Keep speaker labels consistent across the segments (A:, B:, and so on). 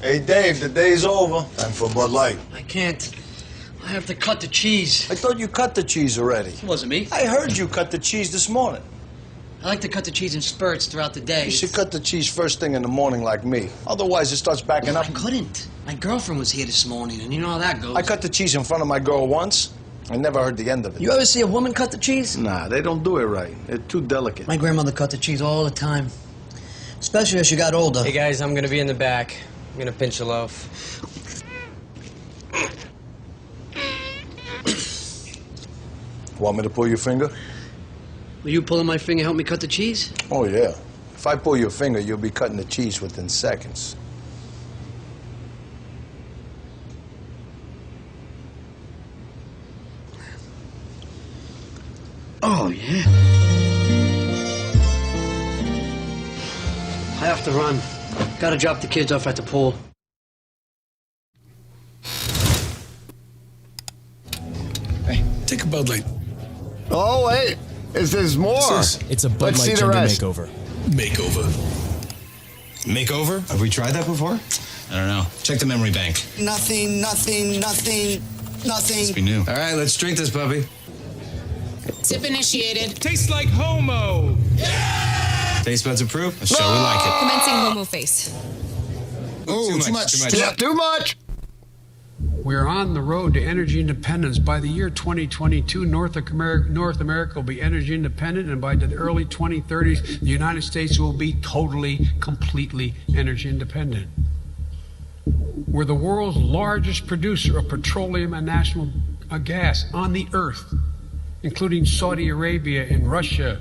A: Hey, Dave, the day's over. Time for Bud Light.
B: I can't. I have to cut the cheese.
A: I thought you cut the cheese already.
B: It wasn't me.
A: I heard you cut the cheese this morning.
B: I like to cut the cheese in spurts throughout the day.
A: You should cut the cheese first thing in the morning like me. Otherwise, it starts backing up.
B: I couldn't. My girlfriend was here this morning, and you know how that goes.
A: I cut the cheese in front of my girl once. I never heard the end of it.
B: You ever see a woman cut the cheese?
A: Nah, they don't do it right. They're too delicate.
B: My grandmother cut the cheese all the time. Especially as she got older.
C: Hey, guys, I'm gonna be in the back. I'm gonna pinch a loaf.
A: Want me to pull your finger?
B: Will you pulling my finger help me cut the cheese?
A: Oh, yeah. If I pull your finger, you'll be cutting the cheese within seconds.
B: Oh, yeah. I have to run. Gotta drop the kids off at the pool.
D: Hey, take a Bud Light.
E: Oh, wait. There's more.
F: It's a Bud
E: Let's
F: Light
E: see the
F: gender
E: rest.
F: makeover.
D: Makeover?
G: Have we tried that before?
D: I don't know. Check the memory bank.
G: Nothing.
D: Must be new.
G: All right, let's drink this puppy.
H: Tip initiated.
I: Tastes like homo.
D: Taste buds approve? Let's show we like it.
H: Commencing homo face.
D: Ooh, too much.
E: Too much.
I: We're on the road to energy independence. By the year 2022, North America will be energy independent, and by the early 2030s, the United States will be totally, completely energy independent. We're the world's largest producer of petroleum and natural gas on the earth, including Saudi Arabia and Russia.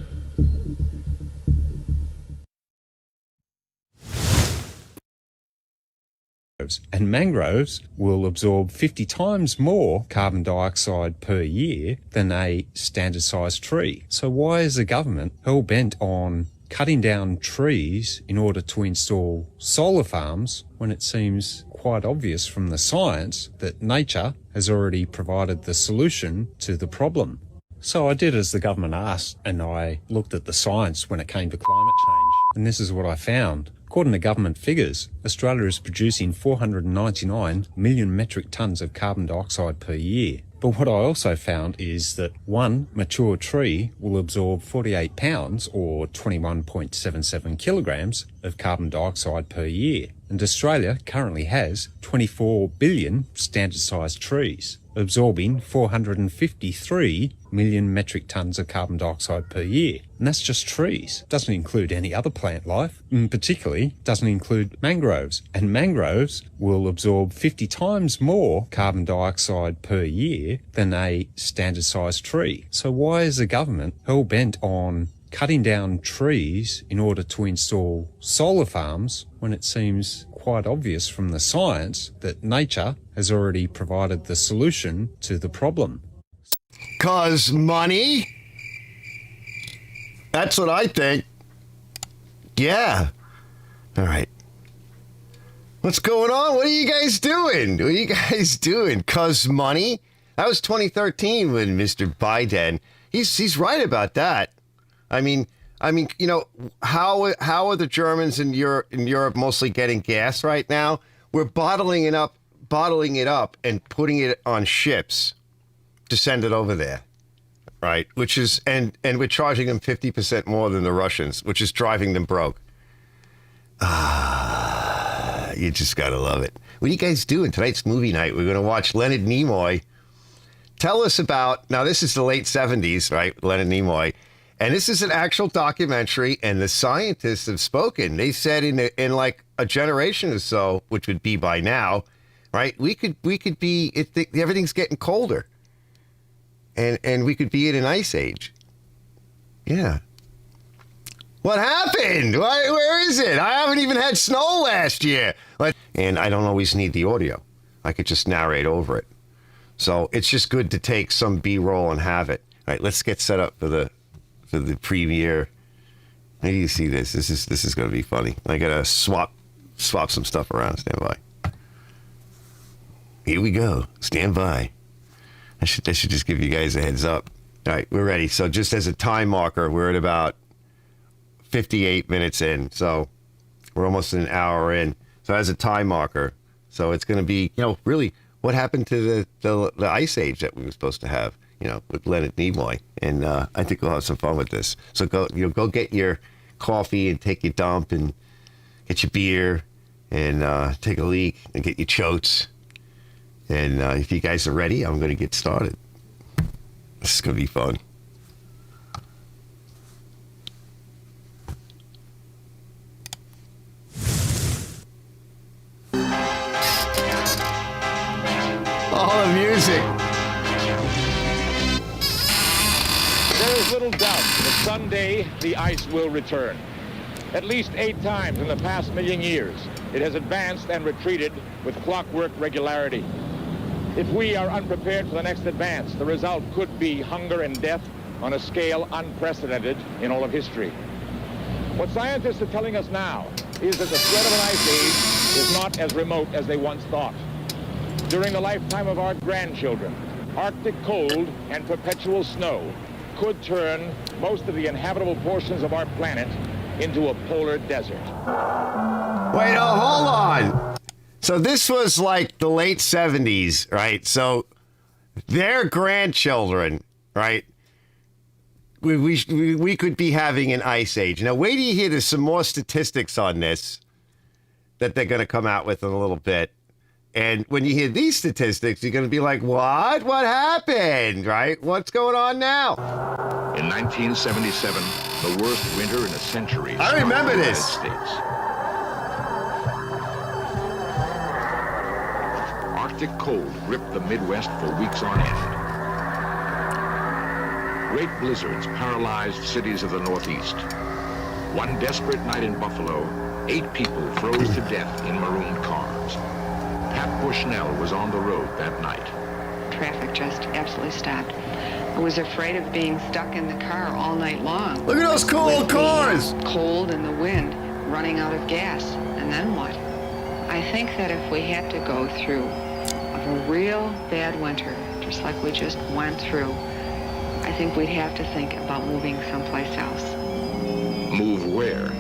J: And mangroves will absorb 50 times more carbon dioxide per year than a standard-sized tree. So why is the government hell-bent on cutting down trees in order to install solar farms when it seems quite obvious from the science that nature has already provided the solution to the problem? So I did as the government asked, and I looked at the science when it came to climate change, and this is what I found. According to government figures, Australia is producing 499 million metric tonnes of carbon dioxide per year. But what I also found is that one mature tree will absorb 48 pounds or 21.77 kilograms of carbon dioxide per year. And Australia currently has 24 billion standard-sized trees, absorbing 453 million metric tonnes of carbon dioxide per year. And that's just trees. Doesn't include any other plant life, and particularly doesn't include mangroves. And mangroves will absorb 50 times more carbon dioxide per year than a standard-sized tree. So why is the government hell-bent on cutting down trees in order to install solar farms when it seems quite obvious from the science that nature has already provided the solution to the problem?
E: 'Cause money? That's what I think. Yeah. All right. What's going on? What are you guys doing? What are you guys doing? 'Cause money? That was 2013 when Mr. Biden. He's right about that. I mean, you know, how are the Germans in Europe mostly getting gas right now? We're bottling it up and putting it on ships to send it over there, right? Which is and we're charging them 50% more than the Russians, which is driving them broke. You just gotta love it. What are you guys doing? Tonight's movie night. We're gonna watch Leonard Nimoy. Tell us about, now this is the late 70s, right? Leonard Nimoy. And this is an actual documentary, and the scientists have spoken. They said in like a generation or so, which would be by now, right? We could be, everything's getting colder. And we could be in an ice age. Yeah. What happened? Where is it? I haven't even had snow last year. And I don't always need the audio. I could just narrate over it. So it's just good to take some B-roll and have it. All right, let's get set up for the premiere. Maybe you see this. This is going to be funny. I got to swap some stuff around. Stand by. Here we go. Stand by. I should just give you guys a heads up. All right, we're ready. So just as a time marker, we're at about 58 minutes in. So we're almost an hour in. So as a time marker. So it's going to be, really what happened to the ice age that we were supposed to have, with Leonard Nimoy. And I think we'll have some fun with this. So go get your coffee and take your dump and get your beer and take a leak and get your chotes. And if you guys are ready, I'm going to get started. This is going to be fun. All the music.
F: There is little doubt that someday the ice will return. At least 8 times in the past million years, it has advanced and retreated with clockwork regularity. If we are unprepared for the next advance, the result could be hunger and death on a scale unprecedented in all of history. What scientists are telling us now is that the threat of an ice age is not as remote as they once thought. During the lifetime of our grandchildren, Arctic cold and perpetual snow could turn most of the inhabitable portions of our planet into a polar desert.
E: Wait, hold on. So this was like the late 70s, right? So their grandchildren, right? We could be having an ice age. Now, wait till you hear there's some more statistics on this that they're going to come out with in a little bit. And when you hear these statistics, you're going to be like, what? What happened, right? What's going on now?
F: In 1977, the worst winter in a century.
E: I remember this.
F: States. Arctic cold gripped the Midwest for weeks on end. Great blizzards paralyzed cities of the Northeast. One desperate night in Buffalo, 8 people froze to death in marooned cars. Pat Bushnell was on the road that night.
K: Traffic just absolutely stopped. I was afraid of being stuck in the car all night long.
E: Look at those cool old cars!
K: The cold and the wind, running out of gas. And then what? I think that if we had to go through a real bad winter, just like we just went through, I think we'd have to think about moving someplace else.
F: Move where?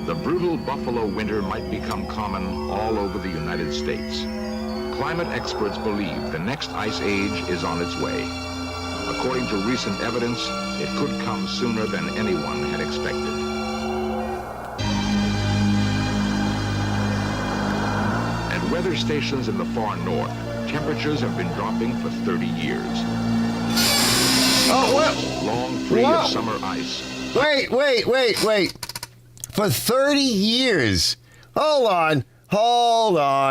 F: The brutal Buffalo winter might become common all over the United States. Climate experts believe the next ice age is on its way. According to recent evidence, it could come sooner than anyone had expected. At weather stations in the far north, temperatures have been dropping for 30 years.
E: Oh, what?
F: Long free of summer ice.
E: Wait. For 30 years. Hold on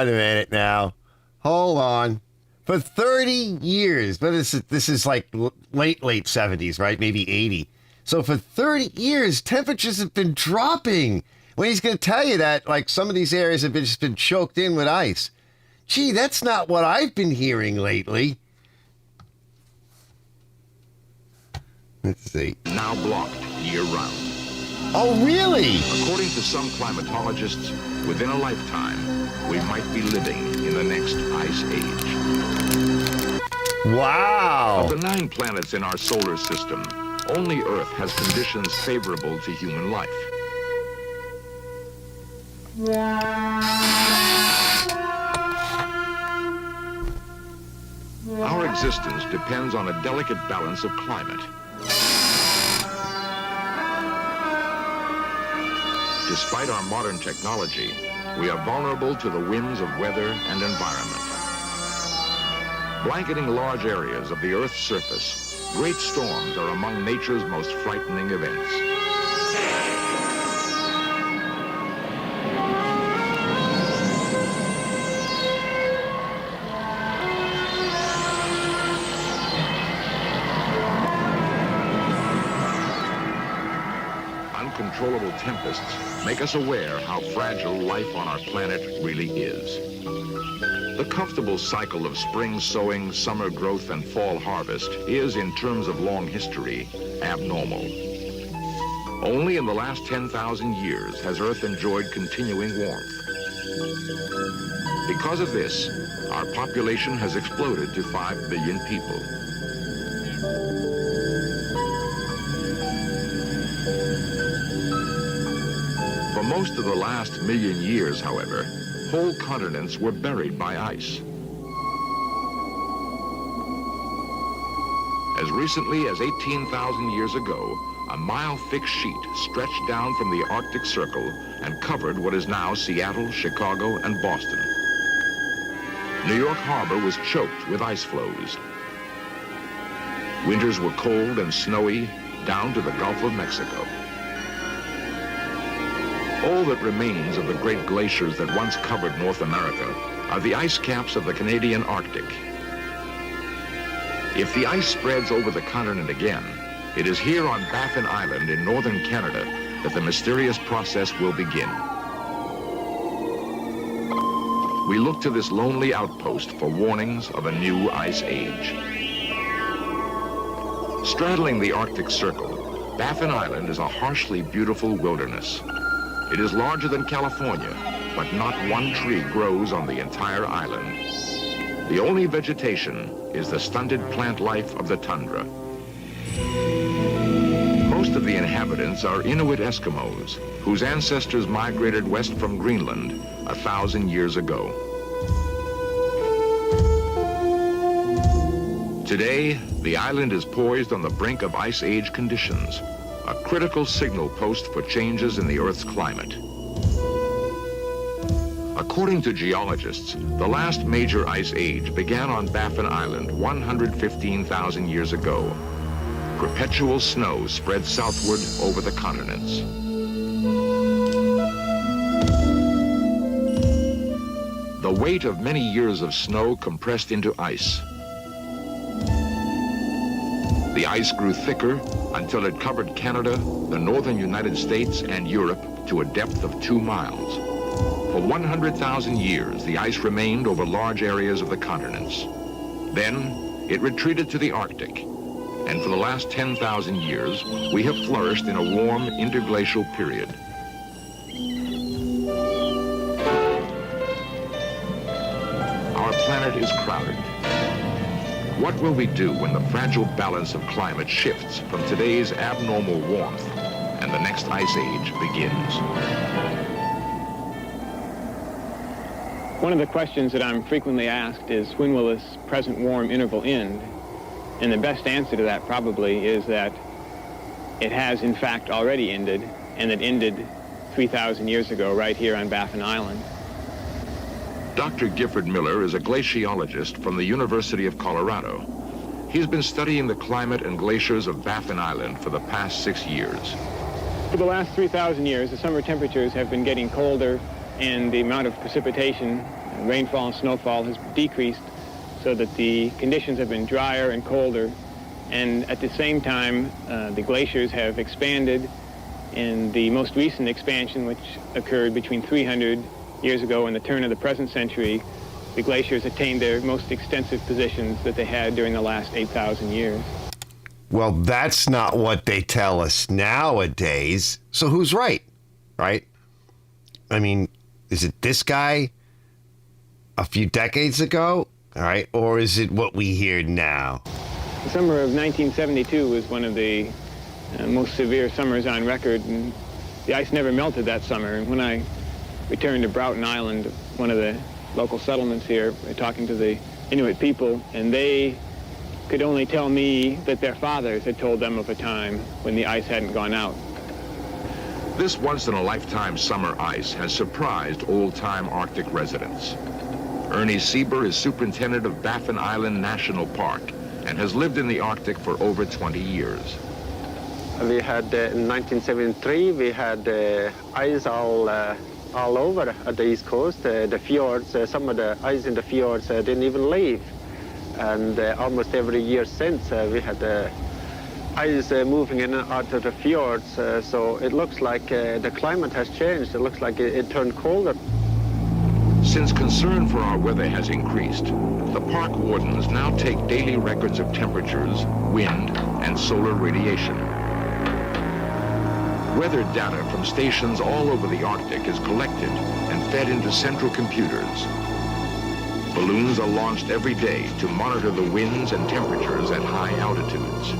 E: a minute now. Hold on. For 30 years. But this is like late 70s, right? Maybe 80. So for 30 years, temperatures have been dropping. When he's going to tell you that, like, some of these areas have just been choked in with ice. Gee, that's not what I've been hearing lately. Let's see.
F: Now blocked year-round.
E: Oh, really?
F: According to some climatologists, within a lifetime, we might be living in the next ice age.
E: Wow.
F: Of the 9 planets in our solar system, only Earth has conditions favorable to human life. Our existence depends on a delicate balance of climate. Despite our modern technology, we are vulnerable to the whims of weather and environment. Blanketing large areas of the Earth's surface, great storms are among nature's most frightening events. Uncontrollable tempests make us aware how fragile life on our planet really is. The comfortable cycle of spring sowing, summer growth, and fall harvest is, in terms of long history, abnormal. Only in the last 10,000 years has Earth enjoyed continuing warmth. Because of this, our population has exploded to 5 billion people. For most of the last million years, however, whole continents were buried by ice. As recently as 18,000 years ago, a mile-thick sheet stretched down from the Arctic Circle and covered what is now Seattle, Chicago, and Boston. New York Harbor was choked with ice floes. Winters were cold and snowy down to the Gulf of Mexico. All that remains of the great glaciers that once covered North America are the ice caps of the Canadian Arctic. If the ice spreads over the continent again, it is here on Baffin Island in northern Canada that the mysterious process will begin. We look to this lonely outpost for warnings of a new ice age. Straddling the Arctic Circle, Baffin Island is a harshly beautiful wilderness. It is larger than California, but not one tree grows on the entire island. The only vegetation is the stunted plant life of the tundra. Most of the inhabitants are Inuit Eskimos, whose ancestors migrated west from Greenland 1,000 years ago. Today, the island is poised on the brink of ice age conditions, a critical signal post for changes in the Earth's climate. According to geologists, the last major ice age began on Baffin Island 115,000 years ago. Perpetual snow spread southward over the continents. The weight of many years of snow compressed into ice. The ice grew thicker until it covered Canada, the northern United States, and Europe to a depth of 2 miles. For 100,000 years, the ice remained over large areas of the continents. Then, it retreated to the Arctic, and for the last 10,000 years, we have flourished in a warm interglacial period. Our planet is crowded. What will we do when the fragile balance of climate shifts from today's abnormal warmth and the next ice age begins?
L: One of the questions that I'm frequently asked is, when will this present warm interval end? And the best answer to that probably is that it has in fact already ended, and it ended 3,000 years ago right here on Baffin Island.
F: Dr. Gifford Miller is a glaciologist from the University of Colorado. He's been studying the climate and glaciers of Baffin Island for the past 6 years.
L: For the last 3,000 years, the summer temperatures have been getting colder, and the amount of precipitation, rainfall and snowfall has decreased, so that the conditions have been drier and colder. And at the same time, the glaciers have expanded. In the most recent expansion, which occurred between 300 years ago and the turn of the present century, the glaciers attained their most extensive positions that they had during the last 8,000 years.
E: Well, that's not what they tell us nowadays. So who's right? Right? I mean, is it this guy a few decades ago? All right. Or is it what we hear now?
L: The summer of 1972 was one of the most severe summers on record, and the ice never melted that summer. And when I returned to Broughton Island, one of the local settlements here, talking to the Inuit people, and they could only tell me that their fathers had told them of a time when the ice hadn't gone out.
F: This once-in-a-lifetime summer ice has surprised old-time Arctic residents. Ernie Sieber is superintendent of Baffin Island National Park and has lived in the Arctic for over 20 years.
M: We had, in 1973, we had ice all over at the East Coast. The fjords, some of the ice in the fjords didn't even leave. And almost every year since, we had ice moving in and out of the fjords. So it looks like the climate has changed. It looks like it turned colder.
F: Since concern for our weather has increased, the park wardens now take daily records of temperatures, wind, and solar radiation. Weather data from stations all over the Arctic is collected and fed into central computers. Balloons are launched every day to monitor the winds and temperatures at high altitudes.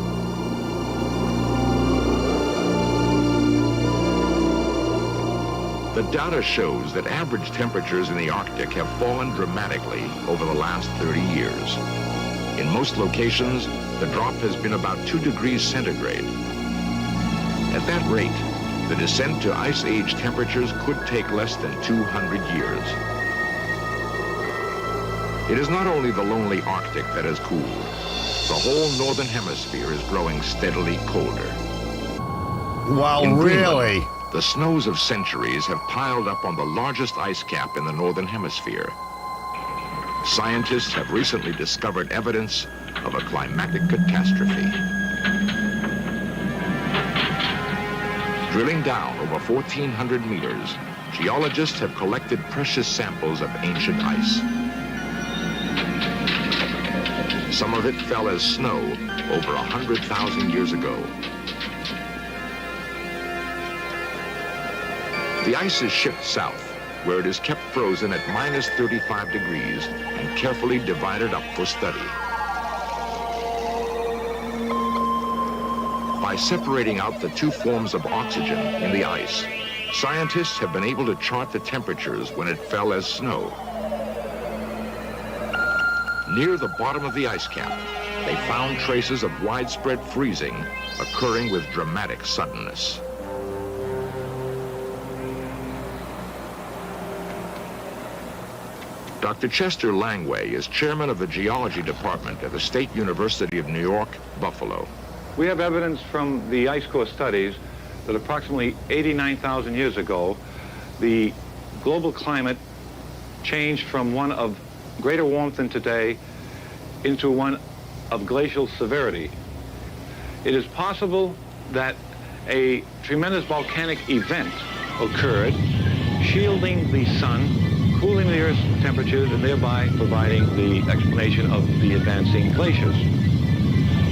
F: The data shows that average temperatures in the Arctic have fallen dramatically over the last 30 years. In most locations, the drop has been about 2 degrees centigrade. At that rate, the descent to Ice Age temperatures could take less than 200 years. It is not only the lonely Arctic that has cooled. The whole northern hemisphere is growing steadily colder.
E: Wow,
F: In
E: really?
F: Greenland, the snows of centuries have piled up on the largest ice cap in the northern hemisphere. Scientists have recently discovered evidence of a climatic catastrophe. Drilling down over 1,400 meters, geologists have collected precious samples of ancient ice. Some of it fell as snow over 100,000 years ago. The ice is shipped south, where it is kept frozen at minus 35 degrees and carefully divided up for study. By separating out the 2 forms of oxygen in the ice, scientists have been able to chart the temperatures when it fell as snow. Near the bottom of the ice cap, they found traces of widespread freezing occurring with dramatic suddenness. Dr. Chester Langway is chairman of the geology department at the State University of New York, Buffalo.
N: We have evidence from the ice core studies that approximately 89,000 years ago, the global climate changed from one of greater warmth than today into one of glacial severity. It is possible that a tremendous volcanic event occurred, shielding the sun, cooling the Earth's temperatures, and thereby providing the explanation of the advancing glaciers.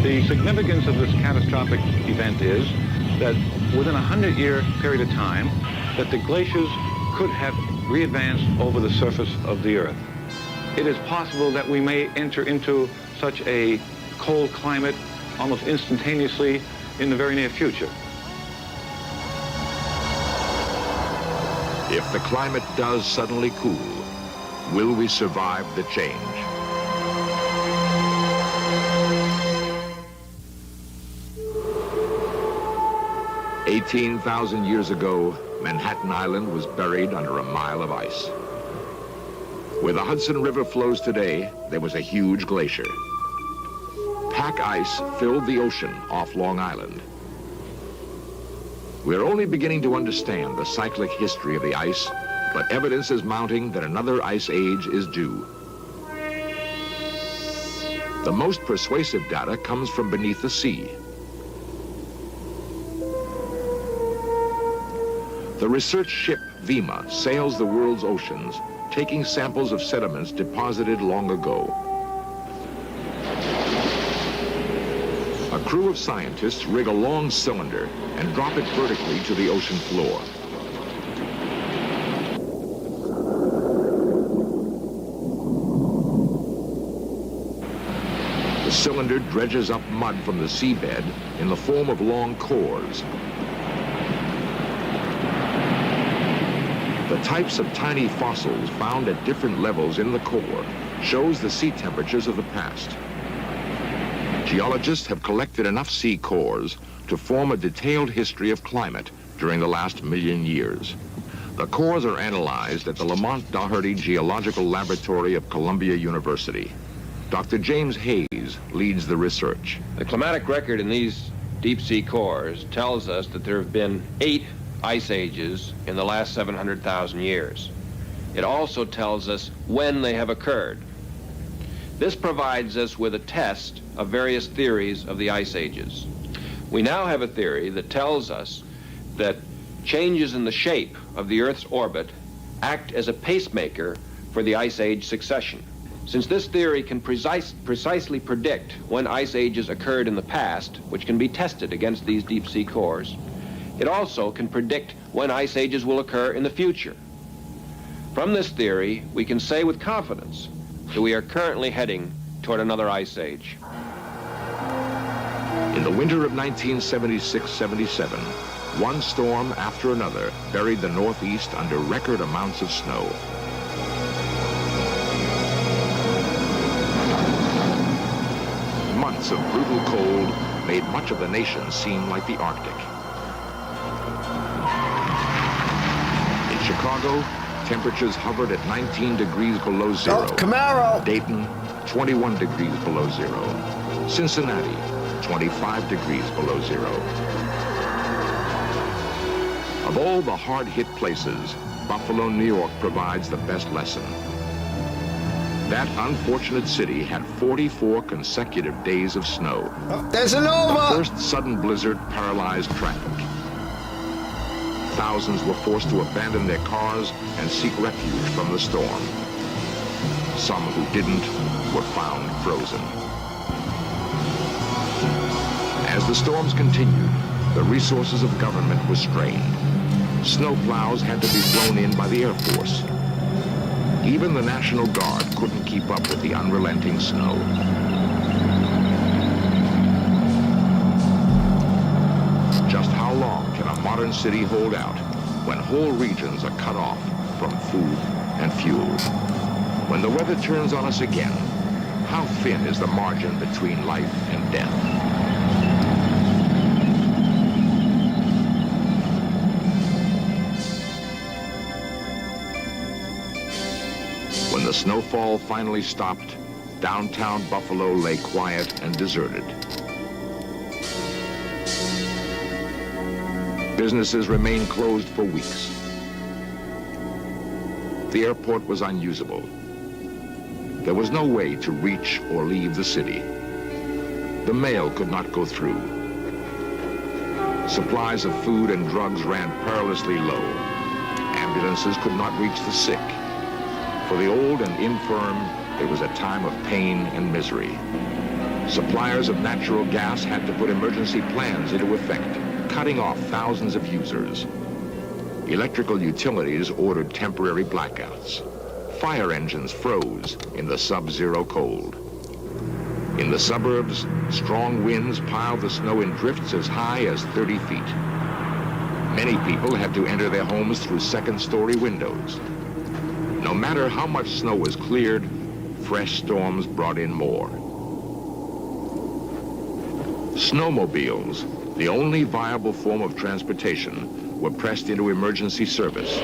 N: The significance of this catastrophic event is that within a 100-year period of time, that the glaciers could have re-advanced over the surface of the Earth. It is possible that we may enter into such a cold climate almost instantaneously in the very near future.
F: If the climate does suddenly cool, will we survive the change? "18,000 years ago, Manhattan Island was buried under a mile of ice. Where the Hudson River flows today, there was a huge glacier. Pack ice filled the ocean off Long Island. We're only beginning to understand the cyclic history of the ice, but evidence is mounting that another ice age is due. The most persuasive data comes from beneath the sea. The research ship Vima sails the world's oceans, taking samples of sediments deposited long ago. A crew of scientists rig a long cylinder and drop it vertically to the ocean floor. The cylinder dredges up mud from the seabed in the form of long cores. The types of tiny fossils found at different levels in the core shows the sea temperatures of the past. Geologists have collected enough sea cores to form a detailed history of climate during the last 1,000,000 years. The cores are analyzed at the Lamont Doherty Geological Laboratory of Columbia University. Dr. James Hayes leads the research.
O: The climatic record in these deep sea cores tells us that there have been 8 ice ages in the last 700,000 years. It also tells us when they have occurred. This provides us with a test of various theories of the ice ages. We now have a theory that tells us that changes in the shape of the Earth's orbit act as a pacemaker for the ice age succession. Since this theory can precisely predict when ice ages occurred in the past, which can be tested against these deep sea cores, it also can predict when ice ages will occur in the future. From this theory, we can say with confidence that we are currently heading toward another ice age.
F: In the winter of 1976-77, One storm after another buried the Northeast under record amounts of snow. Months of brutal cold made much of the nation seem like the Arctic. In Chicago, temperatures hovered at 19 degrees below zero.
E: Oh, Camaro!
F: Dayton, 21 degrees below zero. Cincinnati, 25 degrees below zero. Of all the hard-hit places, Buffalo, New York provides the best lesson. That unfortunate city had 44 consecutive days of snow.
E: There's an over!
F: The first sudden blizzard paralyzed traffic. Thousands were forced to abandon their cars and seek refuge from the storm. Some who didn't were found frozen. As the storms continued, the resources of government were strained. Snowplows had to be flown in by the Air Force. Even the National Guard couldn't keep up with the unrelenting snow. Just how long can a modern city hold out when whole regions are cut off from food and fuel? When the weather turns on us again, how thin is the margin between life and death? When the snowfall finally stopped, downtown Buffalo lay quiet and deserted. Businesses remained closed for weeks. The airport was unusable. There was no way to reach or leave the city. The mail could not go through. Supplies of food and drugs ran perilously low. Ambulances could not reach the sick. For the old and infirm, it was a time of pain and misery. Suppliers of natural gas had to put emergency plans into effect, cutting off thousands of users. Electrical utilities ordered temporary blackouts. Fire engines froze in the sub-zero cold. In the suburbs, strong winds piled the snow in drifts as high as 30 feet. Many people had to enter their homes through second-story windows. No matter how much snow was cleared, fresh storms brought in more. Snowmobiles, the only viable form of transportation, were pressed into emergency service.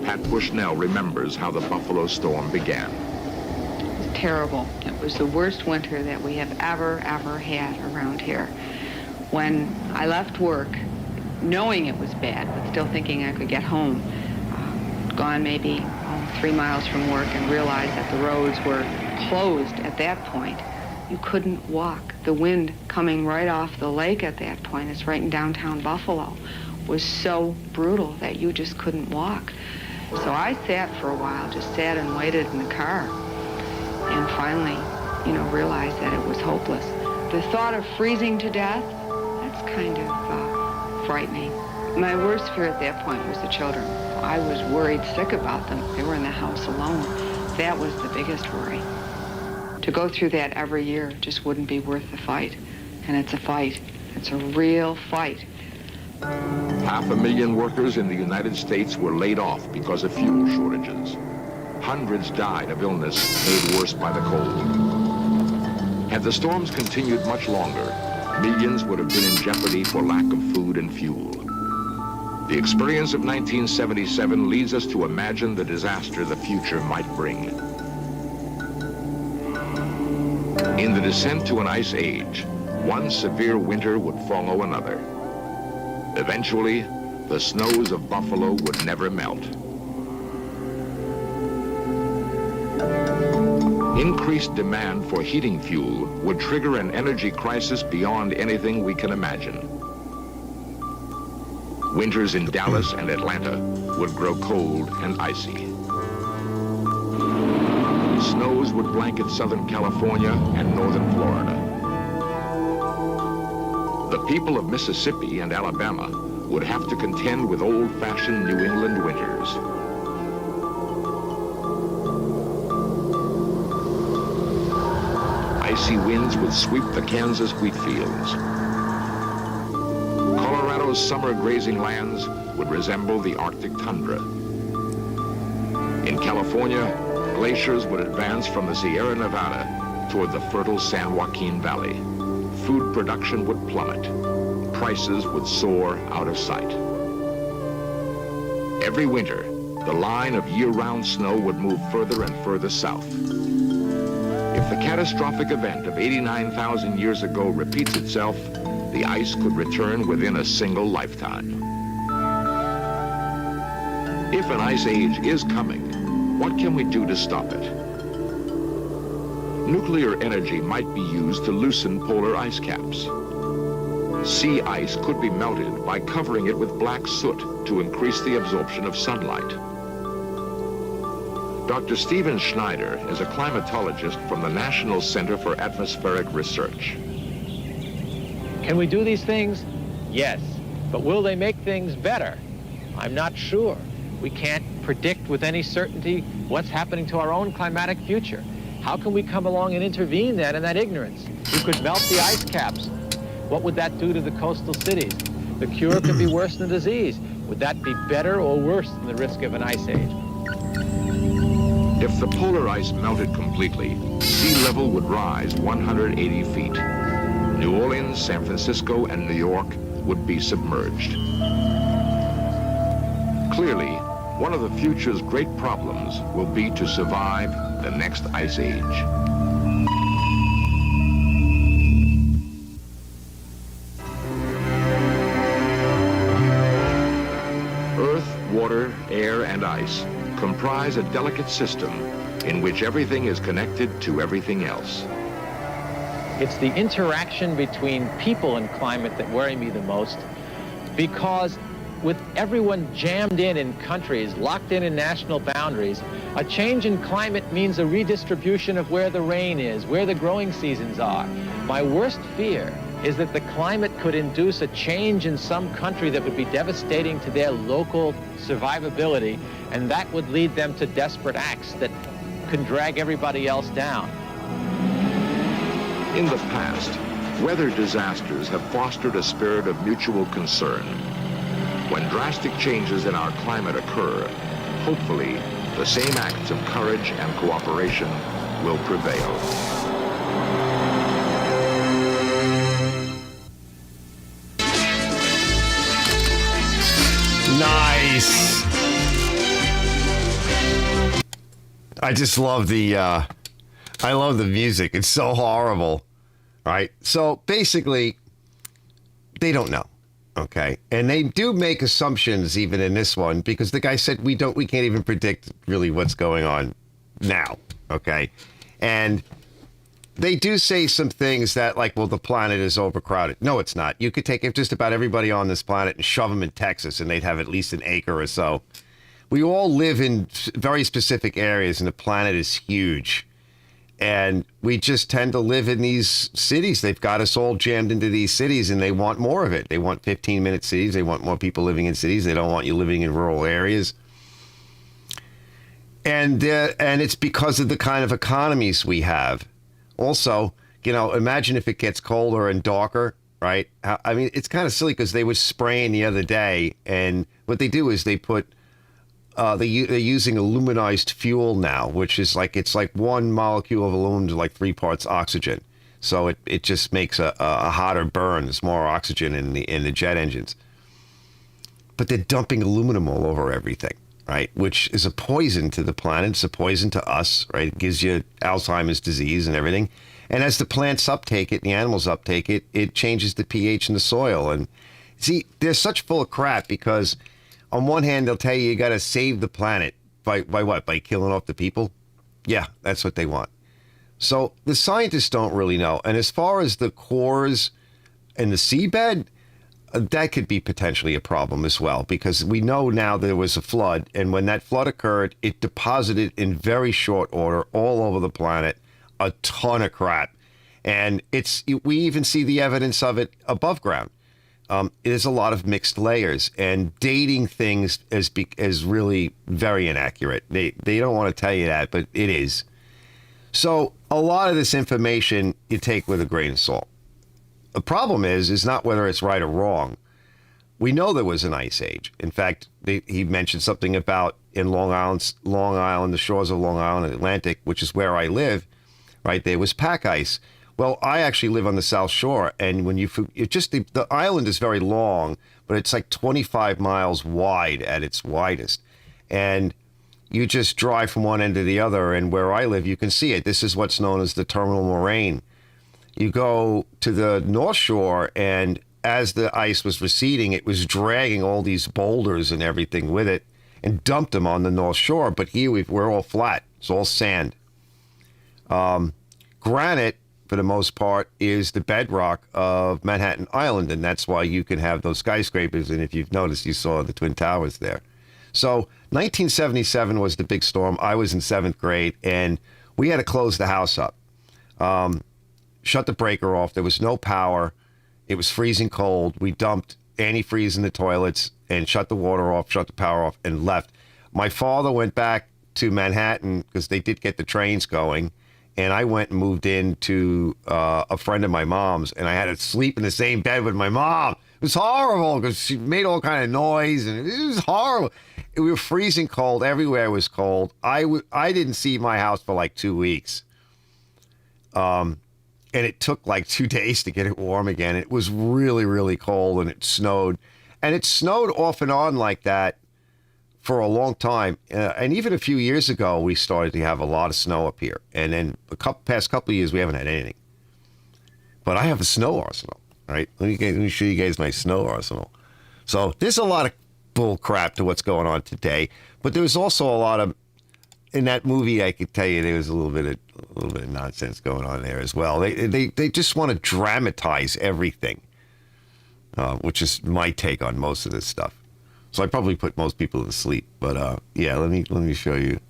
F: Pat Bushnell remembers how the Buffalo storm began.
K: Terrible. It was the worst winter that we have ever had around here. When I left work, knowing it was bad, but still thinking I could get home, gone maybe 3 miles from work and realized that the roads were closed at that point. You couldn't walk. The wind coming right off the lake at that point, it's right in downtown Buffalo, was so brutal that you just couldn't walk. So I sat for a while, just sat and waited in the car. And finally, realized that it was hopeless. The thought of freezing to death, that's kind of frightening. My worst fear at that point was the children. I was worried sick about them. They were in the house alone. That was the biggest worry. To go through that every year just wouldn't be worth the fight. And it's a fight. It's a real fight.
F: 500,000 workers in the United States were laid off because of fuel shortages. Hundreds died of illness made worse by the cold. Had the storms continued much longer, millions would have been in jeopardy for lack of food and fuel. The experience of 1977 leads us to imagine the disaster the future might bring. In the descent to an ice age, one severe winter would follow another. Eventually, the snows of Buffalo would never melt. Increased demand for heating fuel would trigger an energy crisis beyond anything we can imagine. Winters in Dallas and Atlanta would grow cold and icy. Snows would blanket Southern California and northern Florida. The people of Mississippi and Alabama would have to contend with old-fashioned New England winters.
P: Icy winds would sweep the Kansas wheat fields. Colorado's summer grazing lands would resemble the Arctic tundra. In California, glaciers would advance from the Sierra Nevada toward the fertile San Joaquin Valley. Food production would plummet. Prices would soar out of sight. Every winter, the line of year-round snow would move further and further south. If the catastrophic event of 89,000 years ago repeats itself, the ice could return within a single lifetime. If an ice age is coming, what can we do to stop it? Nuclear energy might be used to loosen polar ice caps. Sea ice could be melted by covering it with black soot to increase the absorption of sunlight. Dr. Steven Schneider is a climatologist from the National Center for Atmospheric Research.
Q: Can we do these things? Yes. But will they make things better? I'm not sure. We can't predict with any certainty what's happening to our own climatic future. How can we come along and intervene then in that ignorance? We could melt the ice caps. What would that do to the coastal cities? The cure could be worse than the disease. Would that be better or worse than the risk of an ice age?
P: If the polar ice melted completely, sea level would rise 180 feet. New Orleans, San Francisco, and New York would be submerged. Clearly, one of the future's great problems will be to survive the next ice age. Earth, water, air, and ice comprise a delicate system in which everything is connected to everything else.
Q: It's the interaction between people and climate that worry me the most, because with everyone jammed in countries, locked in national boundaries, a change in climate means a redistribution of where the rain is, where the growing seasons are. My worst fear is that the climate could induce a change in some country that would be devastating to their local survivability, and that would lead them to desperate acts that can drag everybody else down.
P: In the past, weather disasters have fostered a spirit of mutual concern. When drastic changes in our climate occur, hopefully, the same acts of courage and cooperation will prevail.
E: Nice. I just love I love the music. It's so horrible, right? So basically, they don't know. Okay. And they do make assumptions even in this one, because the guy said we can't even predict really what's going on now. Okay. And they do say some things that, like, well, the planet is overcrowded. No, it's not. You could take just about everybody on this planet and shove them in Texas and they'd have at least an acre or so. We all live in very specific areas and the planet is huge. And we just tend to live in these cities. They've got us all jammed into these cities and they want more of it. They want 15-minute cities. They want more people living in cities. They don't want you living in rural areas. And it's because of the kind of economies we have. Also, imagine if it gets colder and darker, right? I mean, it's kind of silly because they were spraying the other day, and what they do is they put they're using aluminized fuel now, which is it's like one molecule of aluminum to like 3 parts oxygen. So it just makes a hotter burn. There's more oxygen in the jet engines. But they're dumping aluminum all over everything, right? Which is a poison to the planet. It's a poison to us, right? It gives you Alzheimer's disease and everything. And as the plants uptake it, the animals uptake it, it changes the pH in the soil. And see, they're such full of crap because on one hand, they'll tell you got to save the planet by what? By killing off the people? Yeah, that's what they want. So the scientists don't really know. And as far as the cores and the seabed, that could be potentially a problem as well, because we know now there was a flood, and when that flood occurred, it deposited in very short order all over the planet a ton of crap. And we even see the evidence of it above ground. It is a lot of mixed layers, and dating things is really very inaccurate. They don't want to tell you that, but it is. So a lot of this information you take with a grain of salt. The problem is not whether it's right or wrong. We know there was an ice age. In fact, he mentioned something about in Long Island, the shores of Long Island, Atlantic, which is where I live, right? There was pack ice. Well, I actually live on the South Shore, and when the island is very long, but it's like 25 miles wide at its widest. And you just drive from one end to the other, and where I live, you can see it. This is what's known as the terminal moraine. You go to the North Shore, and as the ice was receding, it was dragging all these boulders and everything with it and dumped them on the North Shore. But here we're all flat. It's all sand. Granite, for the most part, is the bedrock of Manhattan Island, and that's why you can have those skyscrapers. And if you've noticed, you saw the Twin Towers there. So 1977 was the big storm. I was in 7th grade, and we had to close the house up. Shut the breaker off. There was no power. It was freezing cold. We dumped antifreeze in the toilets and shut the water off, shut the power off, and left. My father went back to Manhattan because they did get the trains going, and I went and moved into a friend of my mom's, and I had to sleep in the same bed with my mom. It was horrible because she made all kind of noise, and it was horrible. We were freezing cold. Everywhere was cold. I didn't see my house for like 2 weeks. And it took like 2 days to get it warm again. It was really, really cold, and it snowed. And it snowed off and on like that for a long time. And even a few years ago, we started to have a lot of snow up here. And then past couple of years, we haven't had anything. But I have a snow arsenal, right? Let me show you guys my snow arsenal. So there's a lot of bull crap to what's going on today. But there's also a lot of, in that movie, I could tell you there was a little bit of nonsense going on there as well. They just want to dramatize everything, which is my take on most of this stuff. So I probably put most people to sleep. But yeah, let me show you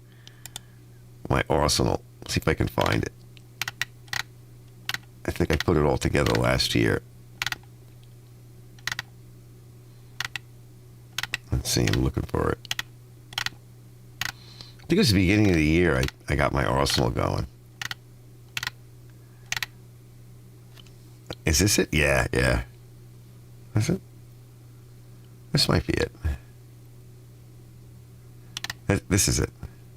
E: my arsenal. See if I can find it. I think I put it all together last year. Let's see, I'm looking for it. I think it was the beginning of the year I got my arsenal going. Is this it? Yeah. Is it? This might be it. This is it.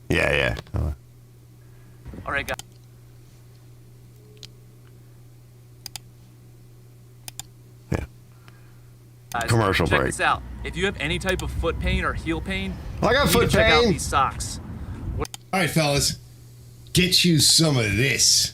E: Yeah.
R: All right, guys.
E: Commercial
R: check
E: break.
R: this out. If you have any type of foot pain or heel pain,
E: I got
R: you
E: foot
R: need to check out
E: pain.
R: these socks.
A: All right, fellas, get you some of this.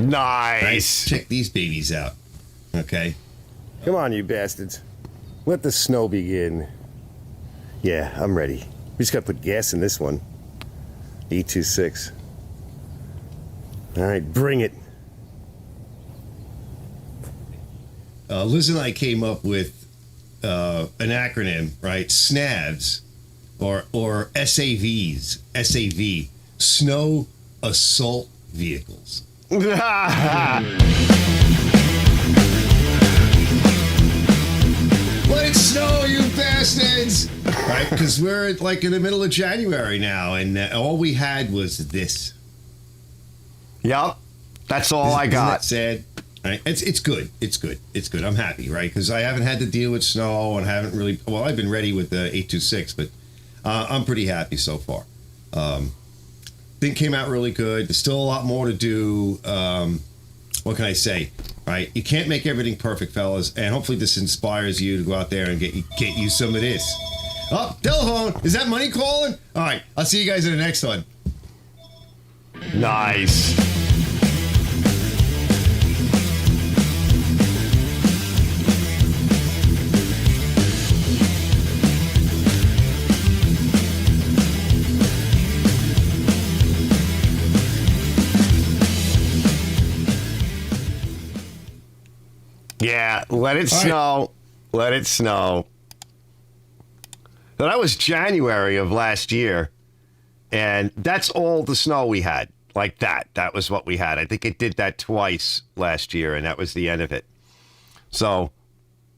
E: Nice.
S: Right? Check these babies out. Okay.
E: Come on, you bastards. Let the snow begin. Yeah, I'm ready. We just got to put gas in this one. E26. All right, bring it.
S: Liz and I came up with an acronym, right? SNAVs or SAVs. SAV. Snow Assault Vehicles. Let it snow, you bastards! Right? Because we're like in the middle of January now, and all we had was this.
E: Yep. That's all I got.
S: Isn't that sad? Right? It's good. It's good. It's good. I'm happy, right? Because I haven't had to deal with snow and haven't really. Well, I've been ready with the 826, but I'm pretty happy so far. Thing came out really good. There's still a lot more to do. What can I say? Right? You can't make everything perfect, fellas. And hopefully this inspires you to go out there and get you some of this. Oh, telephone! Is that money calling? All right. I'll see you guys in the next one.
E: Nice. Yeah, let it snow. Let it snow. So that was January of last year, and that's all the snow we had. Like that. That was what we had. I think it did that twice last year, and that was the end of it. So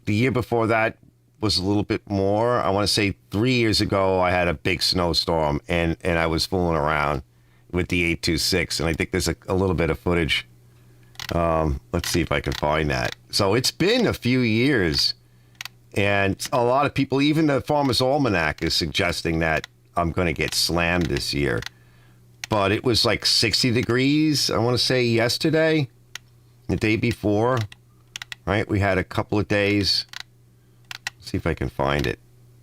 E: the year before that was a little bit more. I want to say 3 years ago, I had a big snowstorm, and I was fooling around with the 826, and I think there's a little bit of footage. Let's see if I can find that. So it's been a few years, and a lot of people, even the Farmer's Almanac is suggesting that I'm going to get slammed this year. But it was like 60 degrees, I want to say yesterday, the day before, right? We had a couple of days. Let's see if I can find it.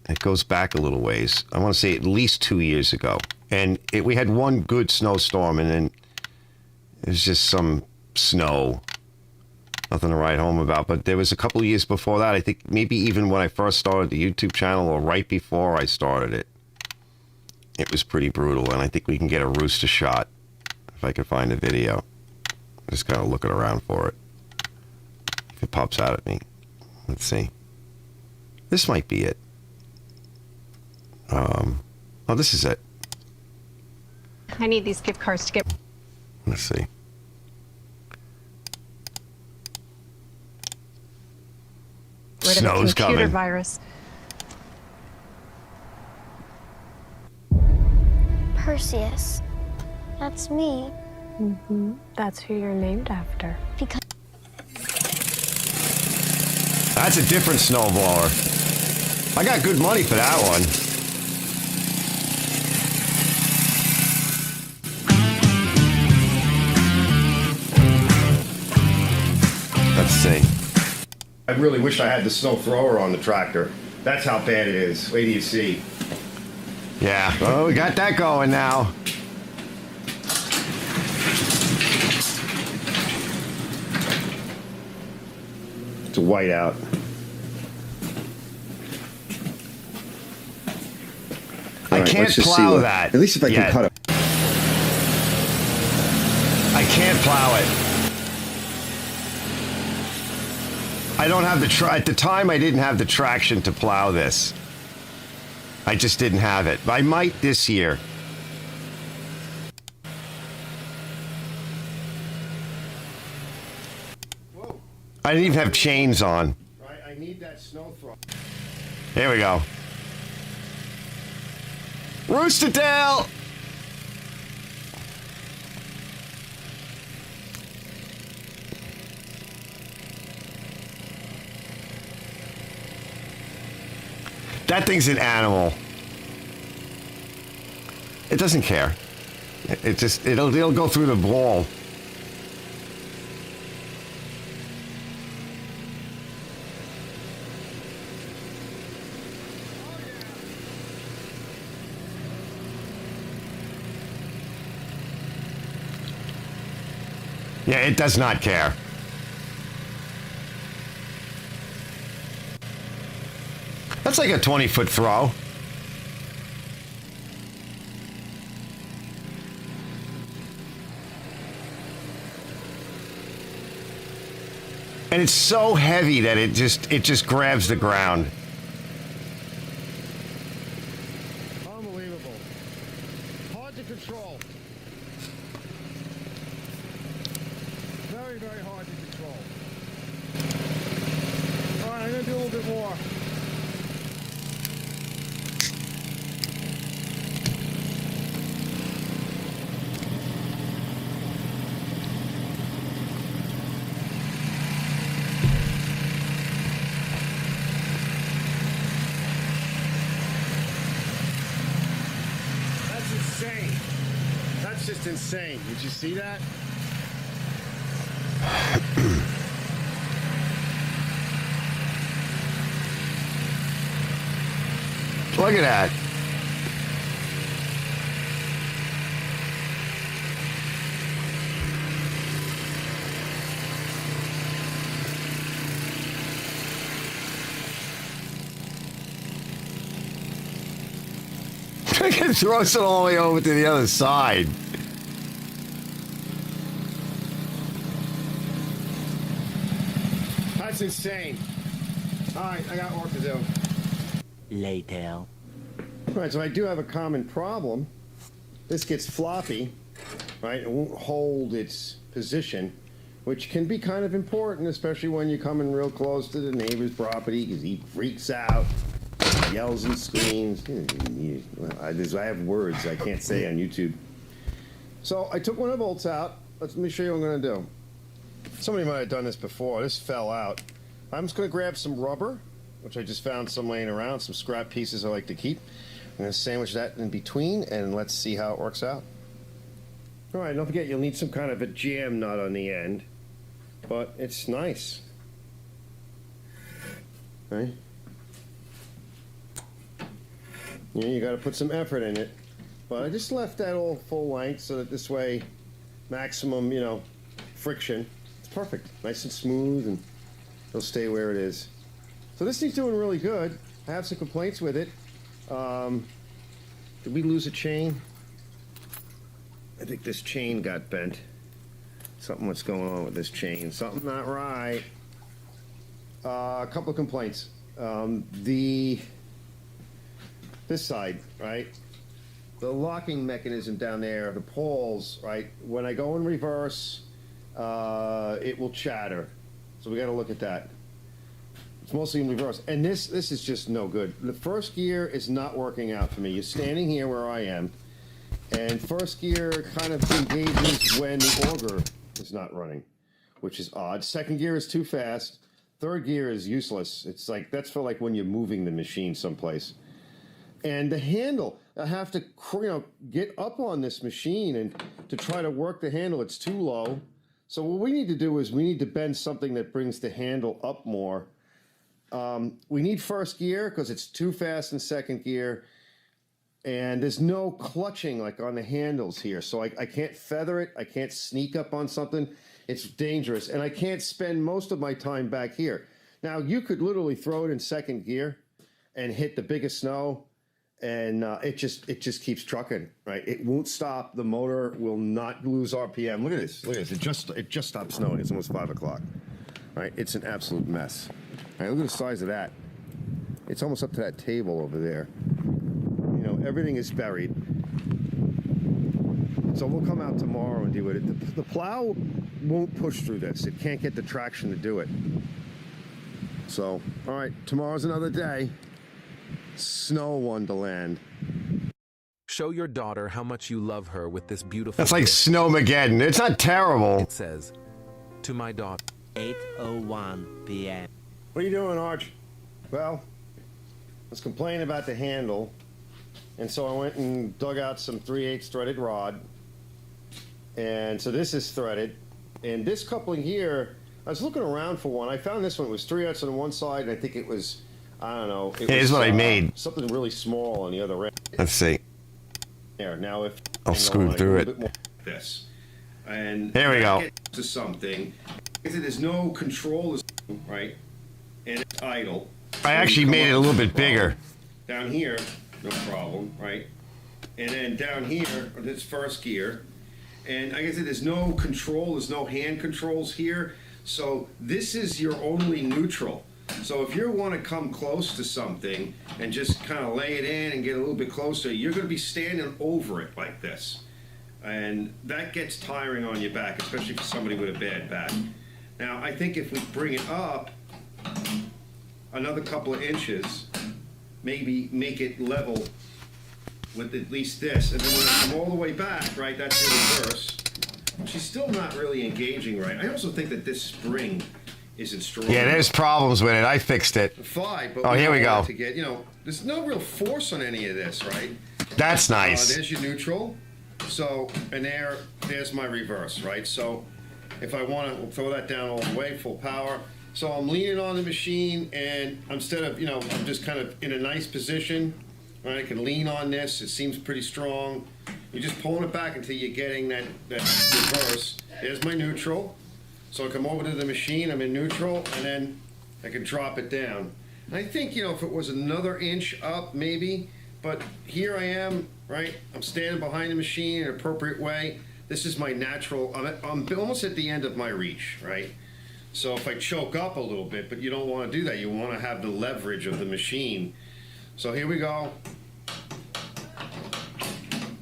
E: It goes back a little ways. I want to say at least 2 years ago. And we had one good snowstorm, and then it was just some snow. Nothing to write home about. But there was a couple of years before that. I think maybe even when I first started the YouTube channel or right before I started it. It was pretty brutal. And I think we can get a rooster shot if I can find a video. Just kind of looking around for it. If it pops out at me. Let's see. This might be it. Oh, this is it.
T: I need these gift cards to get...
E: Let's see.
T: rid of
E: Snow's
T: the computer
E: coming.
T: virus.
U: Perseus. That's me.
T: Mm-hmm. That's who you're named after.
U: Because
E: That's a different snowblower. I got good money for that one. Let's see. I really wish I had the snow thrower on the tractor. That's how bad it is. Wait till you see. Yeah, well, we got that going now. It's a whiteout. I can't plow that.
V: At least if I
E: yet.
V: can cut it.
E: I can't plow it. I don't have the at the time I didn't have the traction to plow this. I just didn't have it. I might this year. Whoa. I didn't even have chains on.
S: Right, I need that snow thrower.
E: Here we go. Roosterdale! That thing's an animal. It doesn't care. It'll go through the wall. Yeah, it does not care. That's like a 20-foot throw. And it's so heavy that it just grabs the ground.
S: Unbelievable. Hard to control. Very, very hard to control. All right, I'm going to do a little bit more. That's just insane. Did you see that?
E: Look at that. It throws it all the way over to the other side.
S: That's insane. All right, I got work to do.
C: Later.
S: All right, so I do have a common problem. This gets floppy, right? It won't hold its position, which can be kind of important, especially when you're coming real close to the neighbor's property, because he freaks out, yells and screams. I have words I can't say on YouTube. So I took one of the bolts out. Let me show you what I'm going to do. Somebody might have done this before. This fell out. I'm just going to grab some rubber, which I just found some laying around, some scrap pieces I like to keep. I'm going to sandwich that in between, and let's see how it works out. All right, don't forget you'll need some kind of a jam nut on the end, but it's nice. Right? Yeah, you got to put some effort in it, but I just left that all full length so that this way, maximum, friction. It's perfect, nice and smooth, and it'll stay where it is. So this thing's doing really good. I have some complaints with it. Did we lose a chain? I think this chain got bent. What's going on with this chain? Something not right. A couple of complaints. This side, right? The locking mechanism down there, the pawls, right? When I go in reverse, it will chatter. So we got to look at that. It's mostly in reverse. And this is just no good. The first gear is not working out for me. You're standing here where I am, and first gear kind of engages when the auger is not running, which is odd. Second gear is too fast. Third gear is useless. It's like, that's for like when you're moving the machine someplace. And the handle, I have to, get up on this machine and to try to work the handle. It's too low. So what we need to do is we need to bend something that brings the handle up more. We need first gear because it's too fast in second gear. And there's no clutching like on the handles here. So I can't feather it. I can't sneak up on something. It's dangerous. And I can't spend most of my time back here. Now, you could literally throw it in second gear and hit the biggest snow. And it just keeps trucking, right? It won't stop. The motor will not lose RPM. Look at this. Look at this. It just stopped snowing. It's almost 5 o'clock. Right? It's an absolute mess. All right, look at the size of that. It's almost up to that table over there. Everything is buried. So we'll come out tomorrow and deal with it. The plow won't push through this. It can't get the traction to do it. So, all right, tomorrow's another day. Snow Wonderland.
V: Show your daughter how much you love her with this beautiful
E: That's like Snowmageddon. It's not terrible.
V: It says, to my daughter.
C: 8:01 p.m.
S: What are you doing, Arch? Well, I was complaining about the handle, and so I went and dug out some 3/8 threaded rod. And so this is threaded. And this coupling here, I was looking around for one. I found this one. It was 3/8 on one side, and I think it was, I don't know.
E: Here's what I made.
S: Something really small on the other end.
E: Let's see.
S: There. Now, if
E: I'll screw through it.
S: This. And
E: here we go.
S: Gets to something. There's no control, right? And it's idle.
E: I actually made it a little bit bigger.
S: Down here, no problem, right? And then down here, this first gear. And like I said, there's no control, there's no hand controls here. So this is your only neutral. So if you want to come close to something and just kind of lay it in and get a little bit closer, you're going to be standing over it like this. And that gets tiring on your back, especially for somebody with a bad back. Now, I think if we bring it up another couple of inches, maybe make it level with at least this, and then when I come all the way back, right, that's the reverse. She's still not really engaging right. I also think that this spring isn't strong.
E: Yeah, there's problems with it. I fixed it.
S: Fine, but
E: oh, here we go.
S: To get, there's no real force on any of this, right?
E: That's nice.
S: There's your neutral. So, and there's my reverse, right? So, if I want to throw that down all the way, full power. So I'm leaning on the machine, and instead of, I'm just kind of in a nice position. Right, I can lean on this. It seems pretty strong. You're just pulling it back until you're getting that reverse. There's my neutral. So I come over to the machine, I'm in neutral, and then I can drop it down. And I think, if it was another inch up, maybe, but here I am, right? I'm standing behind the machine in an appropriate way. This is my natural, I'm almost at the end of my reach, right? So if I choke up a little bit, but you don't want to do that. You want to have the leverage of the machine. So here we go.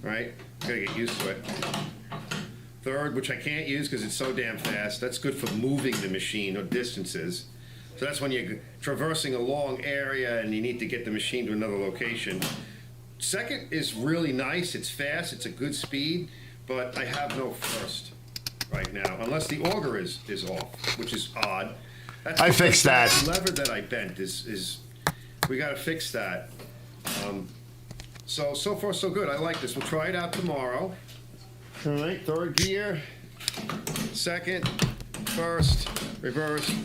S: Right? Gotta get used to it. Third, which I can't use because it's so damn fast. That's good for moving the machine or distances. So that's when you're traversing a long area and you need to get the machine to another location. Second is really nice. It's fast. It's a good speed. But I have no first right now, unless the auger is off, which is odd. That's
E: I fixed that.
S: The lever that I bent is we got to fix that. So far so good. I like this. We'll try it out tomorrow. All right, third gear, second, first, reverse,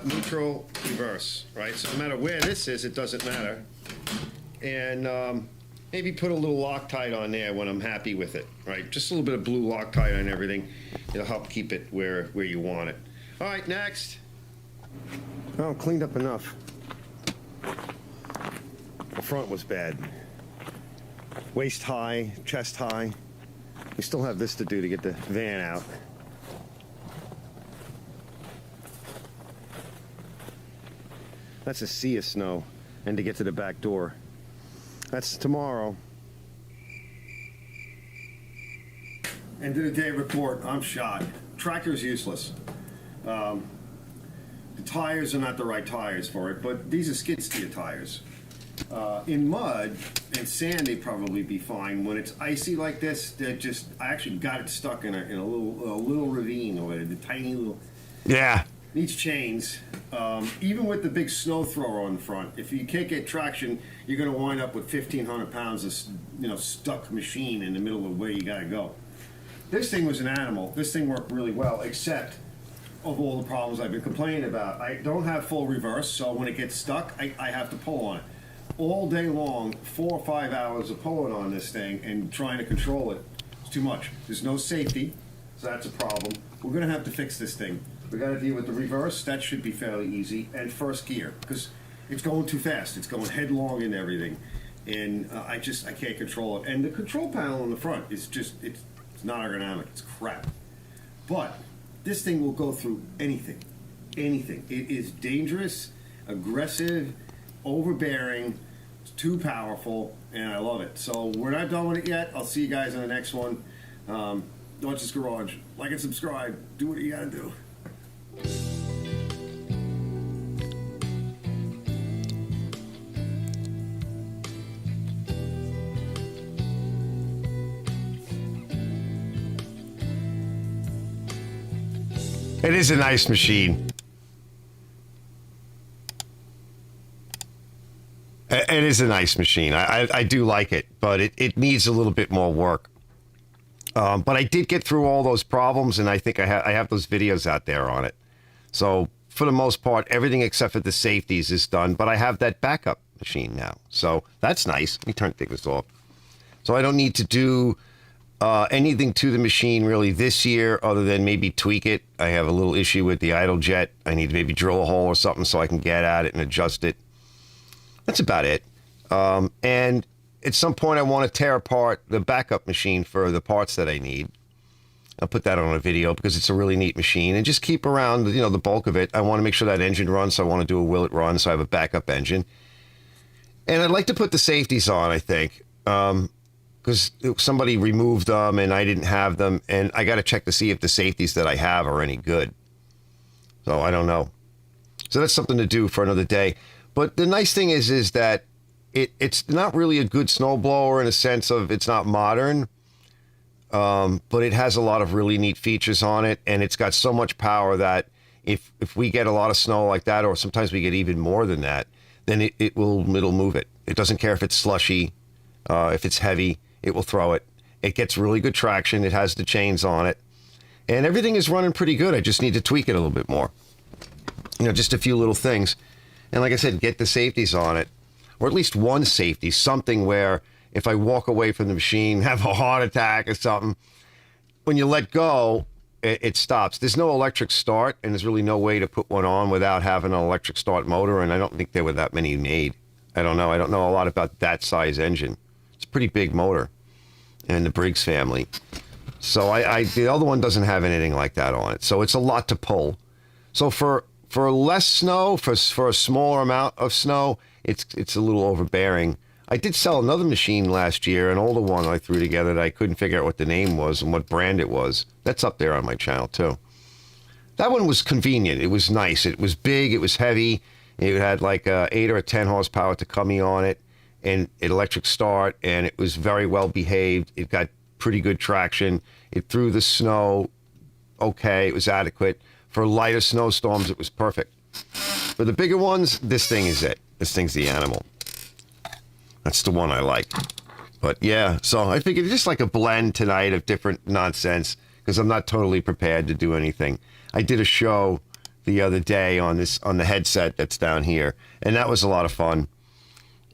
S: neutral, reverse, right? So no matter where this is, it doesn't matter. And maybe put a little Loctite on there when I'm happy with it, right? Just a little bit of blue Loctite on everything. It'll help keep it where you want it. All right, next. Oh, cleaned up enough. The front was bad. Waist high, chest high. We still have this to do to get the van out. That's a sea of snow, and to get to the back door. That's tomorrow. End of the day report, I'm shot. Tractor's useless. The tires are not the right tires for it, but these are skid steer tires. In mud and sand, they'd probably be fine. When it's icy like this, I actually got it stuck in a little ravine over there, the tiny little.
E: Yeah.
S: Needs chains. Even with the big snow thrower on the front, if you can't get traction, you're going to wind up with 1,500 pounds of stuck machine in the middle of where you got to go. This thing was an animal. This thing worked really well, except of all the problems I've been complaining about. I don't have full reverse, so when it gets stuck, I have to pull on it. All day long, 4 or 5 hours of pulling on this thing and trying to control it. It's too much. There's no safety, so that's a problem. We're going to have to fix this thing. We got to deal with the reverse. That should be fairly easy. And first gear, because it's going too fast. It's going headlong into everything. And I can't control it. And the control panel in the front is just, it's not ergonomic. It's crap. But this thing will go through anything. Anything. It is dangerous, aggressive, overbearing, it's too powerful, and I love it. So we're not done with it yet. I'll see you guys in the next one. Launch's Garage. Like and subscribe. Do what you gotta do.
E: It is a nice machine. It is a nice machine. I do like it, but it needs a little bit more work. But I did get through all those problems, and I think I have those videos out there on it. So for the most part, everything except for the safeties is done. But I have that backup machine now, so that's nice. Let me turn things off. So I don't need to do anything to the machine really this year other than maybe tweak it. I have a little issue with the idle jet. I need to maybe drill a hole or something so I can get at it and adjust it. That's about it. And at some point I want to tear apart the backup machine for the parts that I need. I'll put that on a video because it's a really neat machine. And just keep around, the bulk of it. I want to make sure that engine runs, so I want to do a will it run, so I have a backup engine. And I'd like to put the safeties on, I think. Because somebody removed them and I didn't have them, and I got to check to see if the safeties that I have are any good. So I don't know. So that's something to do for another day. But the nice thing is that it's not really a good snowblower in a sense of it's not modern, but it has a lot of really neat features on it, and it's got so much power that if we get a lot of snow like that, or sometimes we get even more than that, then it'll move it. It doesn't care if it's slushy, if it's heavy. It will throw it. It gets really good traction. It has the chains on it. And everything is running pretty good. I just need to tweak it a little bit more. Just a few little things. And like I said, get the safeties on it. Or at least one safety. Something where if I walk away from the machine, have a heart attack or something, when you let go, it stops. There's no electric start, and there's really no way to put one on without having an electric start motor. And I don't think there were that many made. I don't know. I don't know a lot about that size engine. It's a pretty big motor in the Briggs family. So the other one doesn't have anything like that on it. So it's a lot to pull. So for less snow, for a smaller amount of snow, it's a little overbearing. I did sell another machine last year, an older one I threw together that I couldn't figure out what the name was and what brand it was. That's up there on my channel too. That one was convenient. It was nice. It was big. It was heavy. It had like 8 or 10 horsepower Tacumi on it, and an electric start, and it was very well behaved. It got pretty good traction. It threw the snow okay. It was adequate. For lighter snowstorms, it was perfect. For the bigger ones, this thing is it. This thing's the animal. That's the one I like. But yeah, so I figured just like a blend tonight of different nonsense, because I'm not totally prepared to do anything. I did a show the other day on the headset that's down here, and that was a lot of fun.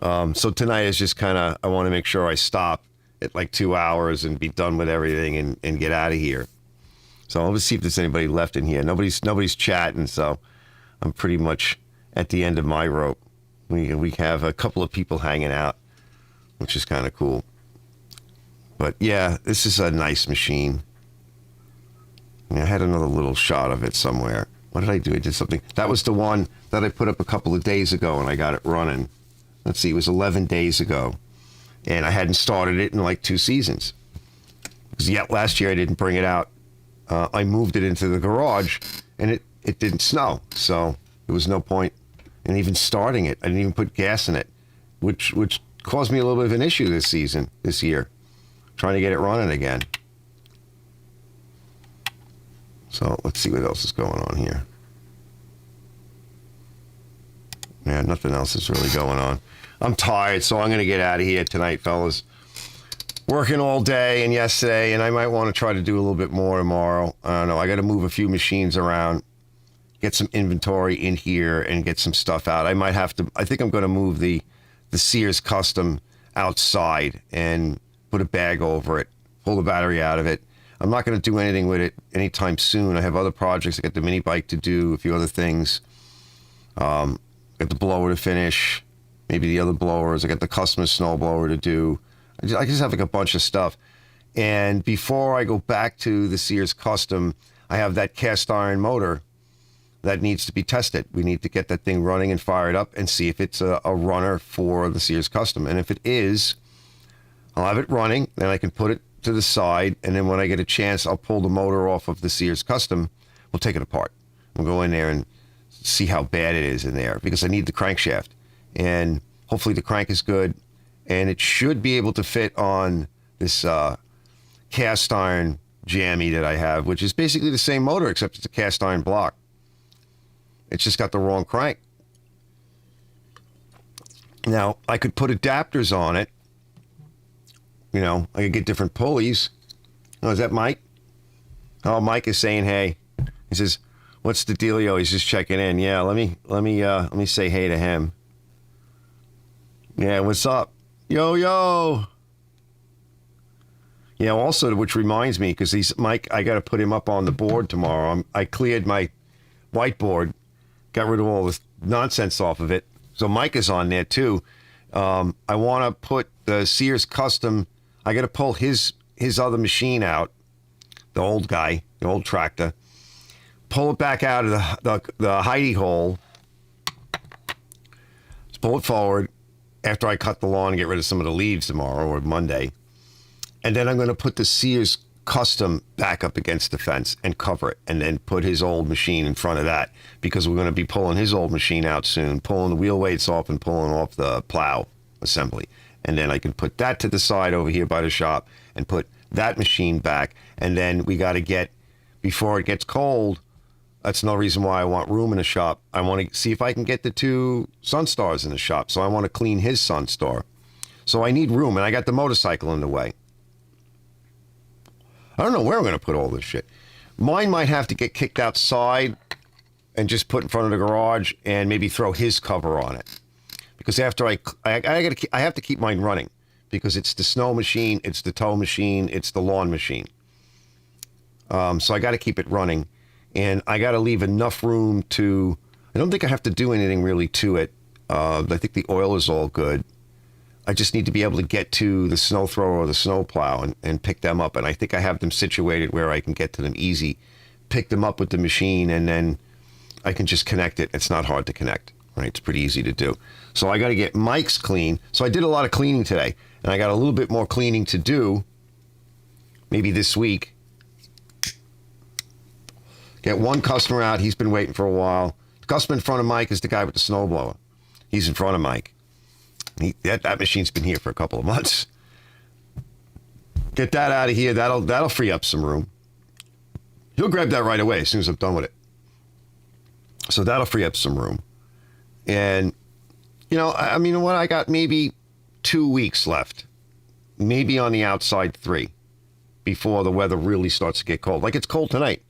E: So tonight is just kind of, I want to make sure I stop at like 2 hours and be done with everything and get out of here. So let's see if there's anybody left in here. Nobody's chatting, so I'm pretty much at the end of my rope. We have a couple of people hanging out, which is kind of cool. But yeah, this is a nice machine. I had another little shot of it somewhere. What did I do? I did something. That was the one that I put up a couple of days ago, and I got it running. Let's see, it was 11 days ago. And I hadn't started it in like 2 seasons. Because last year I didn't bring it out. I moved it into the garage, and it didn't snow. So there was no point in even starting it. I didn't even put gas in it, which caused me a little bit of an issue this year, trying to get it running again. So let's see what else is going on here. Yeah, nothing else is really going on. I'm tired, so I'm going to get out of here tonight, fellas. Working all day and yesterday, and I might want to try to do a little bit more tomorrow. I don't know. I got to move a few machines around, get some inventory in here, and get some stuff out. I might have to. I think I'm going to move the Sears Custom outside and put a bag over it, pull the battery out of it. I'm not going to do anything with it anytime soon. I have other projects. I got the mini bike to do, a few other things. Got the blower to finish, maybe the other blowers. I got the custom snowblower to do. I just have like a bunch of stuff. And before I go back to the Sears Custom, I have that cast iron motor that needs to be tested. We need to get that thing running and fire it up and see if it's a runner for the Sears Custom. And if it is, I'll have it running, then I can put it to the side, and then when I get a chance, I'll pull the motor off of the Sears Custom. We'll take it apart. We'll go in there and see how bad it is in there, because I need the crankshaft. And hopefully the crank is good, and it should be able to fit on this cast iron jammy that I have, which is basically the same motor, except it's a cast iron block. It's just got the wrong crank. Now, I could put adapters on it. You know, I could get different pulleys. Oh, is that Mike? Oh, Mike is saying hey. He says, "What's the dealio?" He's just checking in. Yeah, let me say hey to him. Yeah, what's up? Yo. Yeah, also, which reminds me, because Mike, I got to put him up on the board tomorrow. I cleared my whiteboard, got rid of all this nonsense off of it. So Mike is on there too. I want to put the Sears Custom. I got to pull his other machine out, the old guy, the old tractor. Pull it back out of the hidey hole. Let's pull it forward after I cut the lawn and get rid of some of the leaves tomorrow or Monday. And then I'm going to put the Sears Custom back up against the fence and cover it, and then put his old machine in front of that, because we're going to be pulling his old machine out soon, pulling the wheel weights off and pulling off the plow assembly. And then I can put that to the side over here by the shop and put that machine back. And then we got to get, before it gets cold, that's no reason why I want room in the shop. I want to see if I can get the 2 Sunstars in the shop. So I want to clean his Sunstar. So I need room, and I got the motorcycle in the way. I don't know where I'm going to put all this shit. Mine might have to get kicked outside and just put in front of the garage and maybe throw his cover on it. Because after I have to keep mine running, because it's the snow machine, it's the tow machine, it's the lawn machine. So I got to keep it running. And I got to leave enough room to, I don't think I have to do anything really to it. I think the oil is all good. I just need to be able to get to the snow thrower or the snow plow and pick them up. And I think I have them situated where I can get to them easy, pick them up with the machine, and then I can just connect it. It's not hard to connect, right? It's pretty easy to do. So I got to get Mike's clean. So I did a lot of cleaning today, and I got a little bit more cleaning to do, maybe this week. Get one customer out. He's been waiting for a while. The customer in front of Mike is the guy with the snowblower. He's in front of Mike. That machine's been here for a couple of months. Get that out of here. That'll free up some room. He'll grab that right away as soon as I'm done with it. So that'll free up some room. And, I mean, what I got maybe 2 weeks left. Maybe on the outside 3 before the weather really starts to get cold. Like it's cold tonight.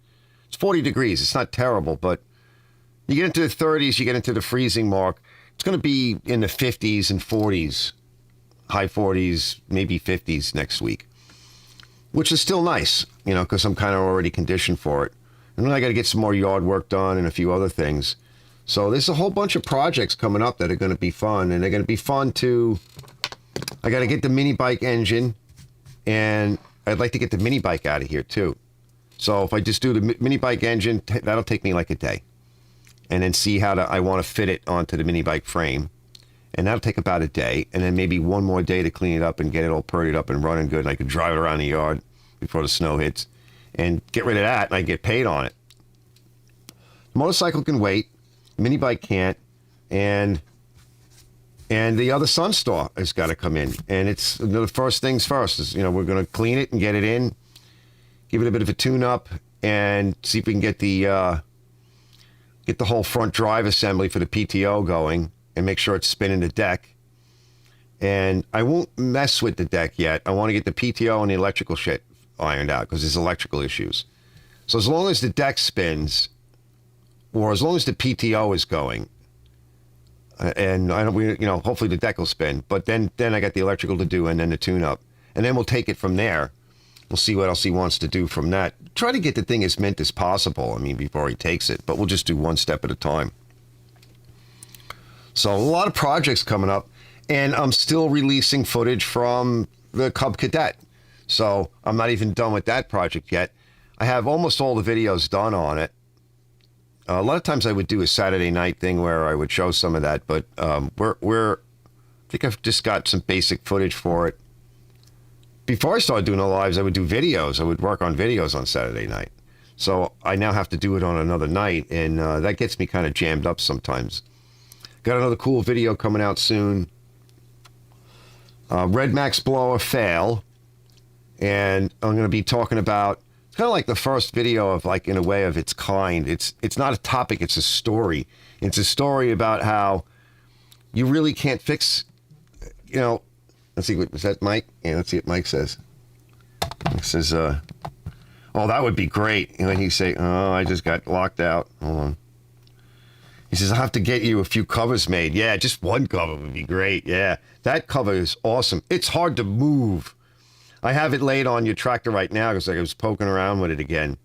E: It's 40 degrees. It's not terrible, but you get into the 30s, you get into the freezing mark. It's going to be in the 50s and 40s, high 40s, maybe 50s next week, which is still nice, because I'm kind of already conditioned for it. And then I got to get some more yard work done and a few other things. So there's a whole bunch of projects coming up that are going to be fun, and they're going to be fun to, I got to get the mini bike engine, and I'd like to get the mini bike out of here too. So if I just do the mini bike engine, that'll take me like a day. And then see how I want to fit it onto the mini bike frame. And that'll take about a day. And then maybe one more day to clean it up and get it all purdied up and running good. And I can drive it around the yard before the snow hits. And get rid of that, and I get paid on it. The motorcycle can wait. The mini bike can't. And the other Sunstar has got to come in. And it's the first things first. Is, we're going to clean it and get it in. Give it a bit of a tune-up and see if we can get the whole front drive assembly for the PTO going and make sure it's spinning the deck. And I won't mess with the deck yet. I want to get the PTO and the electrical shit ironed out because there's electrical issues. So as long as the deck spins, or as long as the PTO is going, and hopefully the deck will spin. But then I got the electrical to do and then the tune-up, and then we'll take it from there. We'll see what else he wants to do from that. Try to get the thing as mint as possible, before he takes it. But we'll just do one step at a time. So a lot of projects coming up. And I'm still releasing footage from the Cub-Cadet. So I'm not even done with that project yet. I have almost all the videos done on it. A lot of times I would do a Saturday night thing where I would show some of that. But I think I've just got some basic footage for it. Before I started doing the lives, I would do videos. I would work on videos on Saturday night. So I now have to do it on another night, and that gets me kind of jammed up sometimes. Got another cool video coming out soon. Red Max blower fail. And I'm going to be talking about, it's kind of like the first video of, like, in a way of its kind. It's not a topic, it's a story. It's a story about how you really can't fix, let's see, is that Mike? Yeah, let's see what Mike says. He says, oh, that would be great. And then he say, oh, I just got locked out. Hold on. He says, I'll have to get you a few covers made. Yeah, just one cover would be great. Yeah, that cover is awesome. It's hard to move. I have it laid on your tractor right now because I was poking around with it again.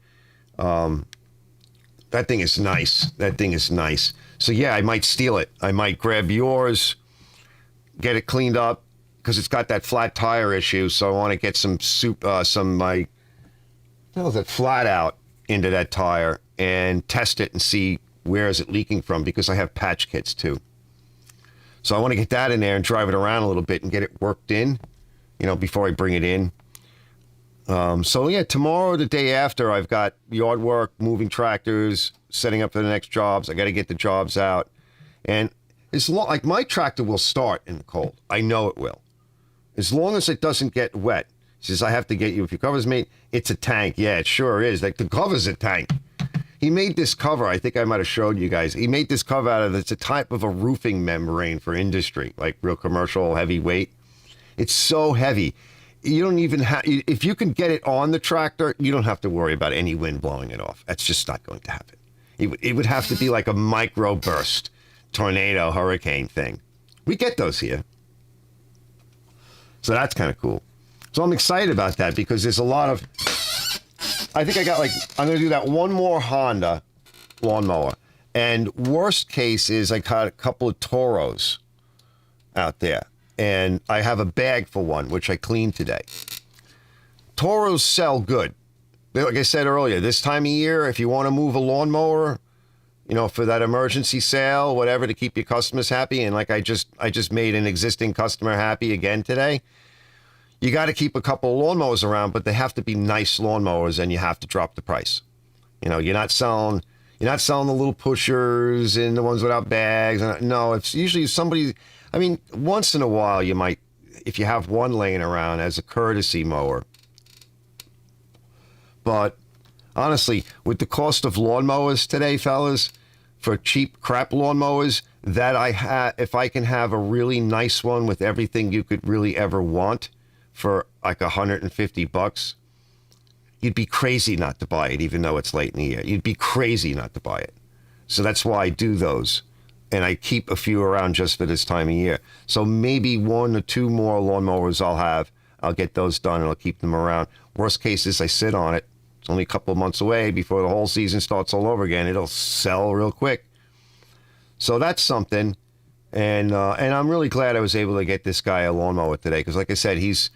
E: That thing is nice. That thing is nice. So yeah, I might steal it. I might grab yours, get it cleaned up because it's got that flat tire issue. So I want to get some flat out into that tire and test it and see where is it leaking from because I have patch kits too. So I want to get that in there and drive it around a little bit and get it worked in, before I bring it in. So yeah, tomorrow, the day after, I've got yard work, moving tractors, setting up for the next jobs. I got to get the jobs out. And it's like my tractor will start in the cold. I know it will. As long as it doesn't get wet. He says, I have to get you, if your cover's made, it's a tank. Yeah, it sure is. Like the cover's a tank. He made this cover. I think I might have showed you guys. He made this cover out of, it's a type of a roofing membrane for industry, like real commercial, heavyweight. It's so heavy. You don't even have, if you can get it on the tractor, you don't have to worry about any wind blowing it off. That's just not going to happen. It would have to be like a micro burst, tornado, hurricane thing. We get those here. So that's kind of cool. So I'm excited about that because there's a lot of, I think I'm going to do that one more Honda lawnmower. And worst case is I got a couple of Toros out there. And I have a bag for one, which I cleaned today. Toros sell good. Like I said earlier, this time of year, if you want to move a lawnmower, for that emergency sale, whatever, to keep your customers happy, and like I just made an existing customer happy again today, you got to keep a couple of lawnmowers around, but they have to be nice lawnmowers, and you have to drop the price. You're not selling the little pushers and the ones without bags. No, it's usually somebody. I mean, once in a while you might, if you have one laying around as a courtesy mower. But honestly, with the cost of lawnmowers today, fellas, for cheap crap lawnmowers, if I can have a really nice one with everything you could really ever want for like $150, you'd be crazy not to buy it, even though it's late in the year. You'd be crazy not to buy it. So that's why I do those. And I keep a few around just for this time of year. So maybe 1 or 2 more lawnmowers I'll get those done and I'll keep them around. Worst case is I sit on it. It's only a couple of months away before the whole season starts all over again. It'll sell real quick. So that's something. And I'm really glad I was able to get this guy a lawnmower today. Because like I said, he's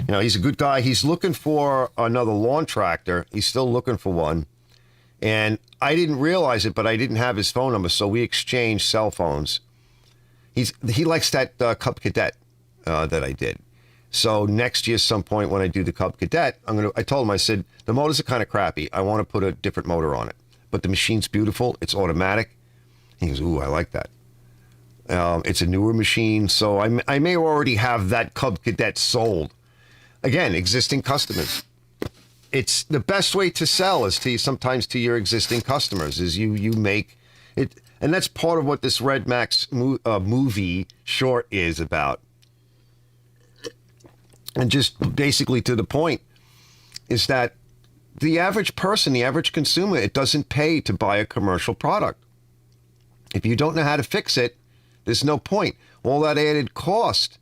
E: a good guy. He's looking for another lawn tractor. He's still looking for one. And I didn't realize it, but I didn't have his phone number, so we exchanged cell phones. He likes that Cub-Cadet that I did. So next year, some point when I do the Cub-Cadet, I told him, I said, the motors are kind of crappy. I want to put a different motor on it. But the machine's beautiful. It's automatic. He goes, ooh, I like that. It's a newer machine, so I may already have that Cub-Cadet sold. Again, existing customers. It's the best way to sell is sometimes to your existing customers is you make it. And that's part of what this Red Max movie short is about. And just basically to the point is that the average person, the average consumer, it doesn't pay to buy a commercial product. If you don't know how to fix it, there's no point. All that added cost,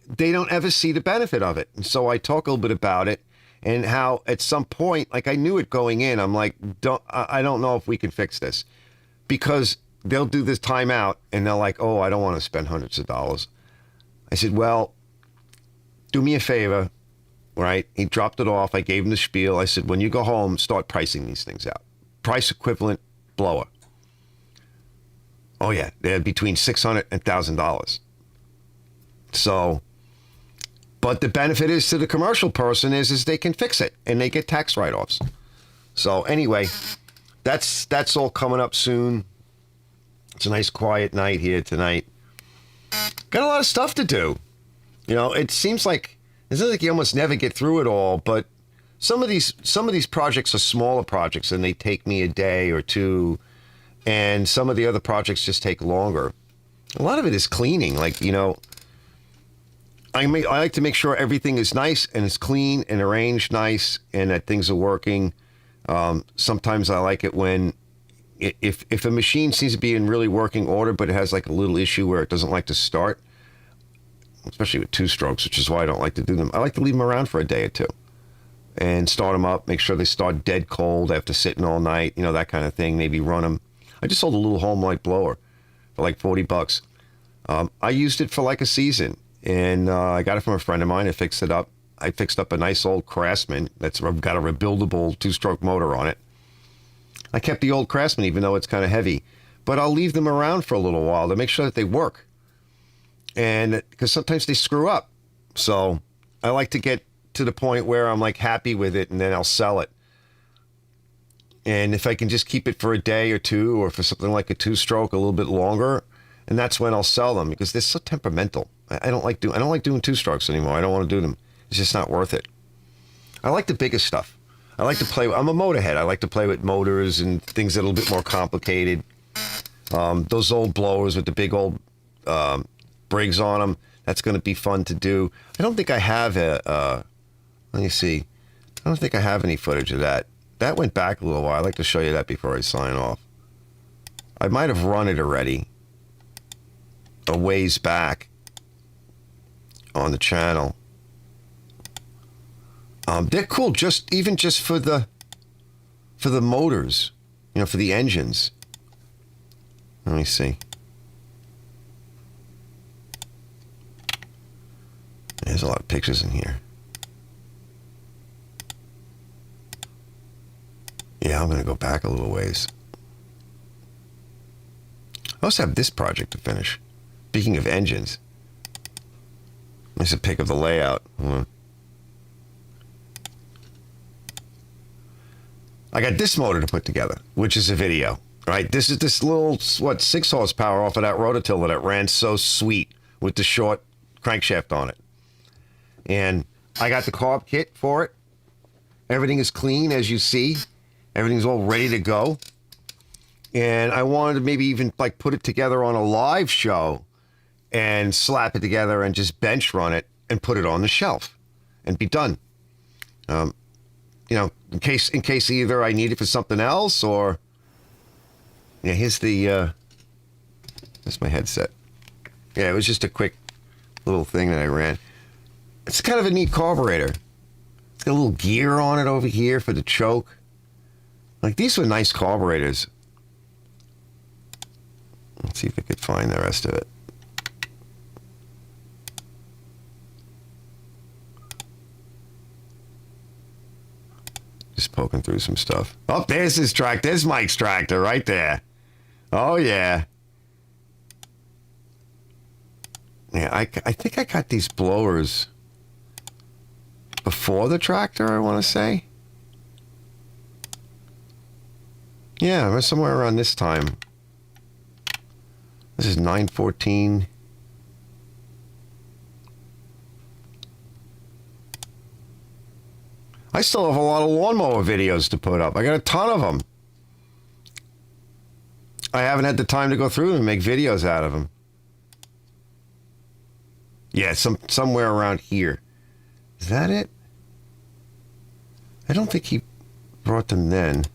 E: they don't ever see the benefit of it. And so I talk a little bit about it. And how at some point, like I knew it going in, I'm like, I don't know if we can fix this. Because they'll do this timeout and they're like, oh, I don't want to spend hundreds of dollars. I said, well, do me a favor, right? He dropped it off. I gave him the spiel. I said, when you go home, start pricing these things out. Price equivalent blower. Oh yeah, they're between $600 and $1,000. So... But the benefit is to the commercial person is they can fix it and they get tax write-offs. So anyway, that's all coming up soon. It's a nice quiet night here tonight. Got a lot of stuff to do. It seems like you almost never get through it all, but some of these projects are smaller projects and they take me a day or two, and some of the other projects just take longer. A lot of it is cleaning, I like to make sure everything is nice and it's clean and arranged nice and that things are working. Sometimes I like it when if a machine seems to be in really working order, but it has like a little issue where it doesn't like to start. especially with two strokes, which is why I don't like to do them. I like to leave them around for a day or two and start them up, make sure they start dead cold after sitting all night, you know, that kind of thing. Maybe run them. I just sold a little home light blower for like $40. I used it for like a season, and I got it from a friend of mine. I fixed it up. I fixed up a nice old Craftsman that's got a rebuildable two-stroke motor on it. I kept the old Craftsman, even though it's kind of heavy, but I'll leave them around for a little while to make sure that they work. And because sometimes they screw up. So I like to get to the point where I'm like happy with it, and then I'll sell it. And if I can just keep it for a day or two, or for something like a two-stroke a little bit longer, and that's when I'll sell them, because they're so temperamental. I don't like doing two-strokes anymore. I don't want to do them. It's just not worth it. I like the bigger stuff. I like to play. I'm a motorhead. I like to play with motors and things that are a little bit more complicated. Those old blowers with the big old Briggs on them. That's going to be fun to do. I don't think I have let me see. I don't think I have any footage of that. That went back a little while. I'd like to show you that before I sign off. I might have run it already a ways back on the channel. They're cool, even just for the motors, you know, for the engines. Let me see. There's a lot of pictures in here. Yeah, I'm going to go back a little ways. I also have this project to finish. Speaking of engines, there's a pic of the layout. I got this motor to put together, which is a video, right? This is this little, 6 horsepower off of that rototiller that ran so sweet with the short crankshaft on it. And I got the carb kit for it. Everything is clean, as you see. Everything's all ready to go. And I wanted to maybe even like put it together on a live show and slap it together and just bench run it and put it on the shelf and be done. You know, in case either I need it for something else, or yeah, here's my headset. Yeah, it was just a quick little thing that I ran. It's kind of a neat carburetor. It's got a little gear on it over here for the choke. Like, these were nice carburetors. Let's see if I could find the rest of it. Just poking through some stuff. Oh, there's his tractor. There's Mike's tractor right there. Oh, yeah. Yeah, I think I got these blowers before the tractor, I want to say. Yeah, it was somewhere around this time. This is 9/14. I still have a lot of lawnmower videos to put up. I got a ton of them. I haven't had the time to go through them and make videos out of them. Yeah, somewhere around here. Is that it? I don't think he brought them then.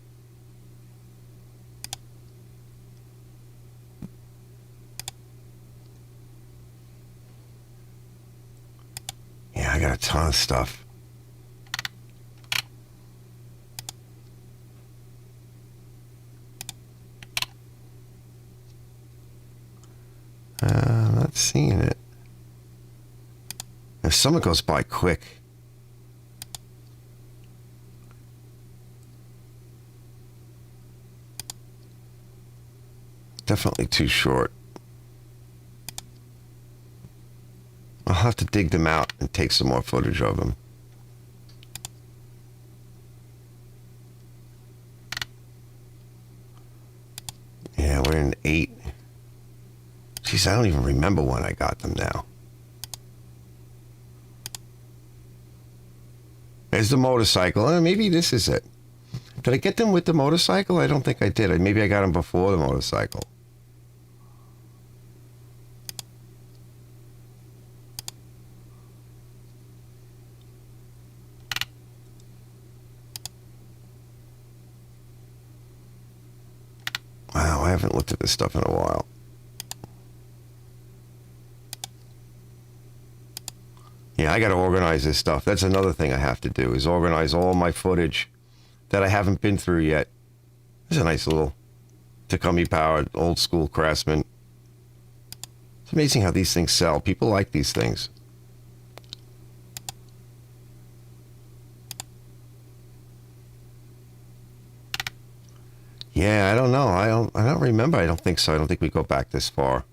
E: Yeah, I got a ton of stuff. I'm not seeing it. If summer goes by quick. Definitely too short. I'll have to dig them out and take some more footage of them. Yeah, we're in 8. Jeez, I don't even remember when I got them now. There's the motorcycle. Maybe this is it. Did I get them with the motorcycle? I don't think I did. Maybe I got them before the motorcycle. Wow, I haven't looked at this stuff in a while. Yeah, I got to organize this stuff. That's another thing I have to do, is organize all my footage that I haven't been through yet. There's a nice little Takumi-powered old school Craftsman. It's amazing how these things sell. People like these things. Yeah, I don't know. I don't remember. I don't think so. I don't think we go back this far.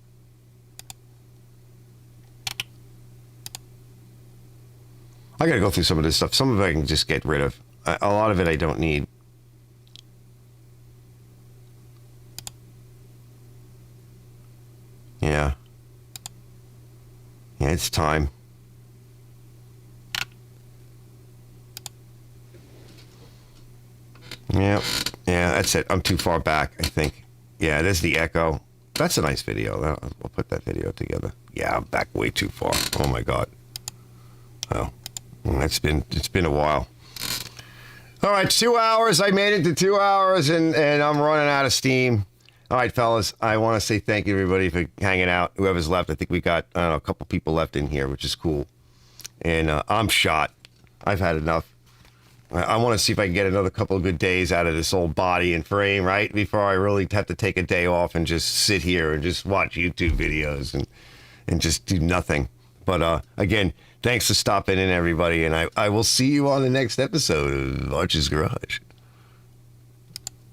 E: I got to go through some of this stuff. Some of it I can just get rid of. A lot of it I don't need. Yeah. Yeah, it's time. Yeah. Yeah, that's it. I'm too far back, I think. Yeah, there's the echo. That's a nice video. We'll put that video together. Yeah, I'm back way too far. Oh, my God. Well, it's been a while. All right, 2 hours. I made it to 2 hours, and I'm running out of steam. All right, fellas, I want to say thank you, everybody, for hanging out. Whoever's left, I think we got, I don't know, a couple people left in here, which is cool. And I'm shot. I've had enough. I want to see if I can get another couple of good days out of this old body and frame, right? Before I really have to take a day off and just sit here and just watch YouTube videos and just do nothing. But again, thanks for stopping in, everybody. And I will see you on the next episode of Arch's Garage.